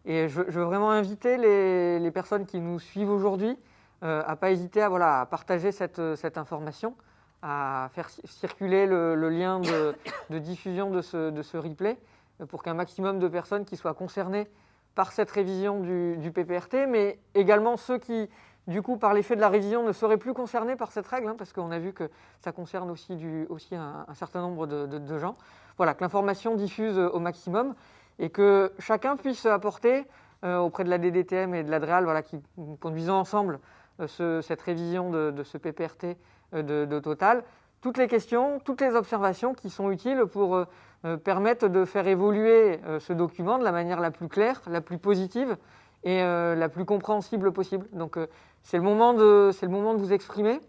Et je veux vraiment inviter les personnes qui nous suivent aujourd'hui à ne pas hésiter à partager cette information, à faire circuler le lien de diffusion de ce replay pour qu'un maximum de personnes qui soient concernées par cette révision du PPRT, mais également ceux qui, du coup, par l'effet de la révision, ne seraient plus concernés par cette règle, parce qu'on a vu que ça concerne aussi un certain nombre de gens. Voilà, que l'information diffuse au maximum et que chacun puisse apporter auprès de la DDTM et de l'ADREAL, qui conduisant ensemble cette révision de ce PPRT de Total, toutes les questions, toutes les observations qui sont utiles pour permettre de faire évoluer ce document de la manière la plus claire, la plus positive et la plus compréhensible possible. Donc c'est le moment de vous exprimer.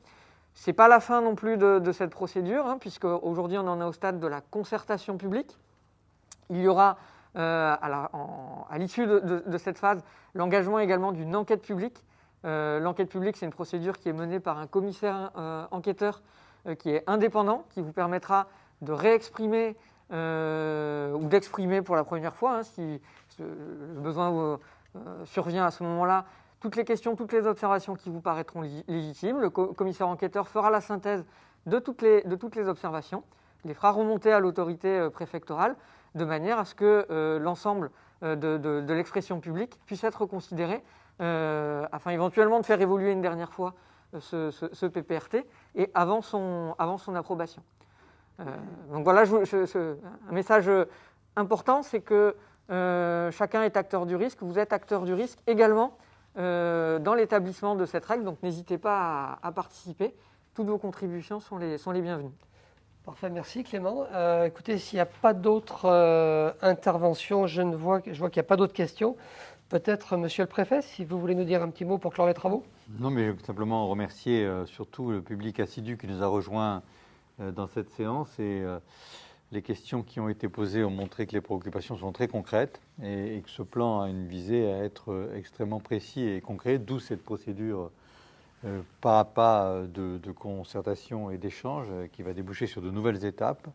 Ce n'est pas la fin non plus de cette procédure, puisque aujourd'hui on en est au stade de la concertation publique. Il y aura à l'issue de cette phase l'engagement également d'une enquête publique. L'enquête publique, c'est une procédure qui est menée par un commissaire enquêteur qui est indépendant, qui vous permettra de réexprimer ou d'exprimer pour la première fois, si le besoin survient à ce moment-là, toutes les questions, toutes les observations qui vous paraîtront légitimes. Le commissaire enquêteur fera la synthèse de toutes les observations, les fera remonter à l'autorité préfectorale, de manière à ce que l'ensemble de l'expression publique puisse être considéré, afin éventuellement de faire évoluer une dernière fois ce PPRT, et avant son approbation. Donc voilà, un message important, c'est que chacun est acteur du risque, vous êtes acteur du risque également dans l'établissement de cette règle, donc n'hésitez pas à participer, toutes vos contributions sont les bienvenues. Parfait, merci Clément. Écoutez, s'il n'y a pas d'autres interventions, je vois qu'il n'y a pas d'autres questions. Peut-être, Monsieur le Préfet, si vous voulez nous dire un petit mot pour clore les travaux. Non, mais simplement remercier surtout le public assidu qui nous a rejoints dans cette séance. Et les questions qui ont été posées ont montré que les préoccupations sont très concrètes et que ce plan a une visée à être extrêmement précis et concret, d'où cette procédure pas à pas de concertation et d'échange qui va déboucher sur de nouvelles étapes.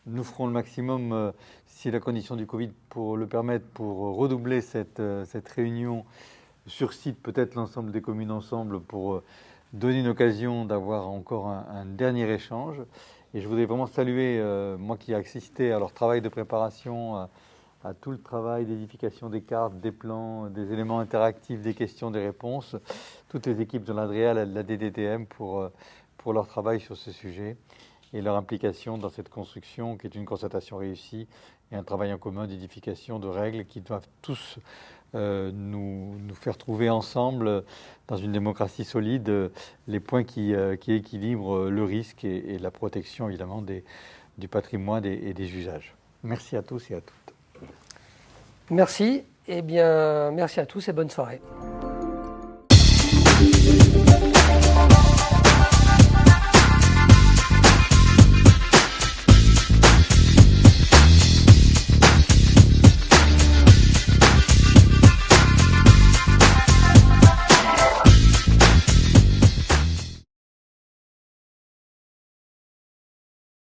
Nous ferons le maximum, si la condition du Covid pour le permettre, pour redoubler cette réunion sur site, peut-être l'ensemble des communes ensemble, pour donner une occasion d'avoir encore un dernier échange. Et je voudrais vraiment saluer, moi qui ai assisté à leur travail de préparation, à tout le travail d'édification des cartes, des plans, des éléments interactifs, des questions, des réponses, toutes les équipes de l'ADREAL et de la DDTM pour leur travail sur ce sujet et leur implication dans cette construction qui est une concertation réussie et un travail en commun d'édification de règles qui doivent tous nous faire trouver ensemble, dans une démocratie solide, les points qui équilibrent le risque et la protection évidemment du patrimoine et des usages. Merci à tous et à toutes. Merci. Eh bien, merci à tous et bonne soirée.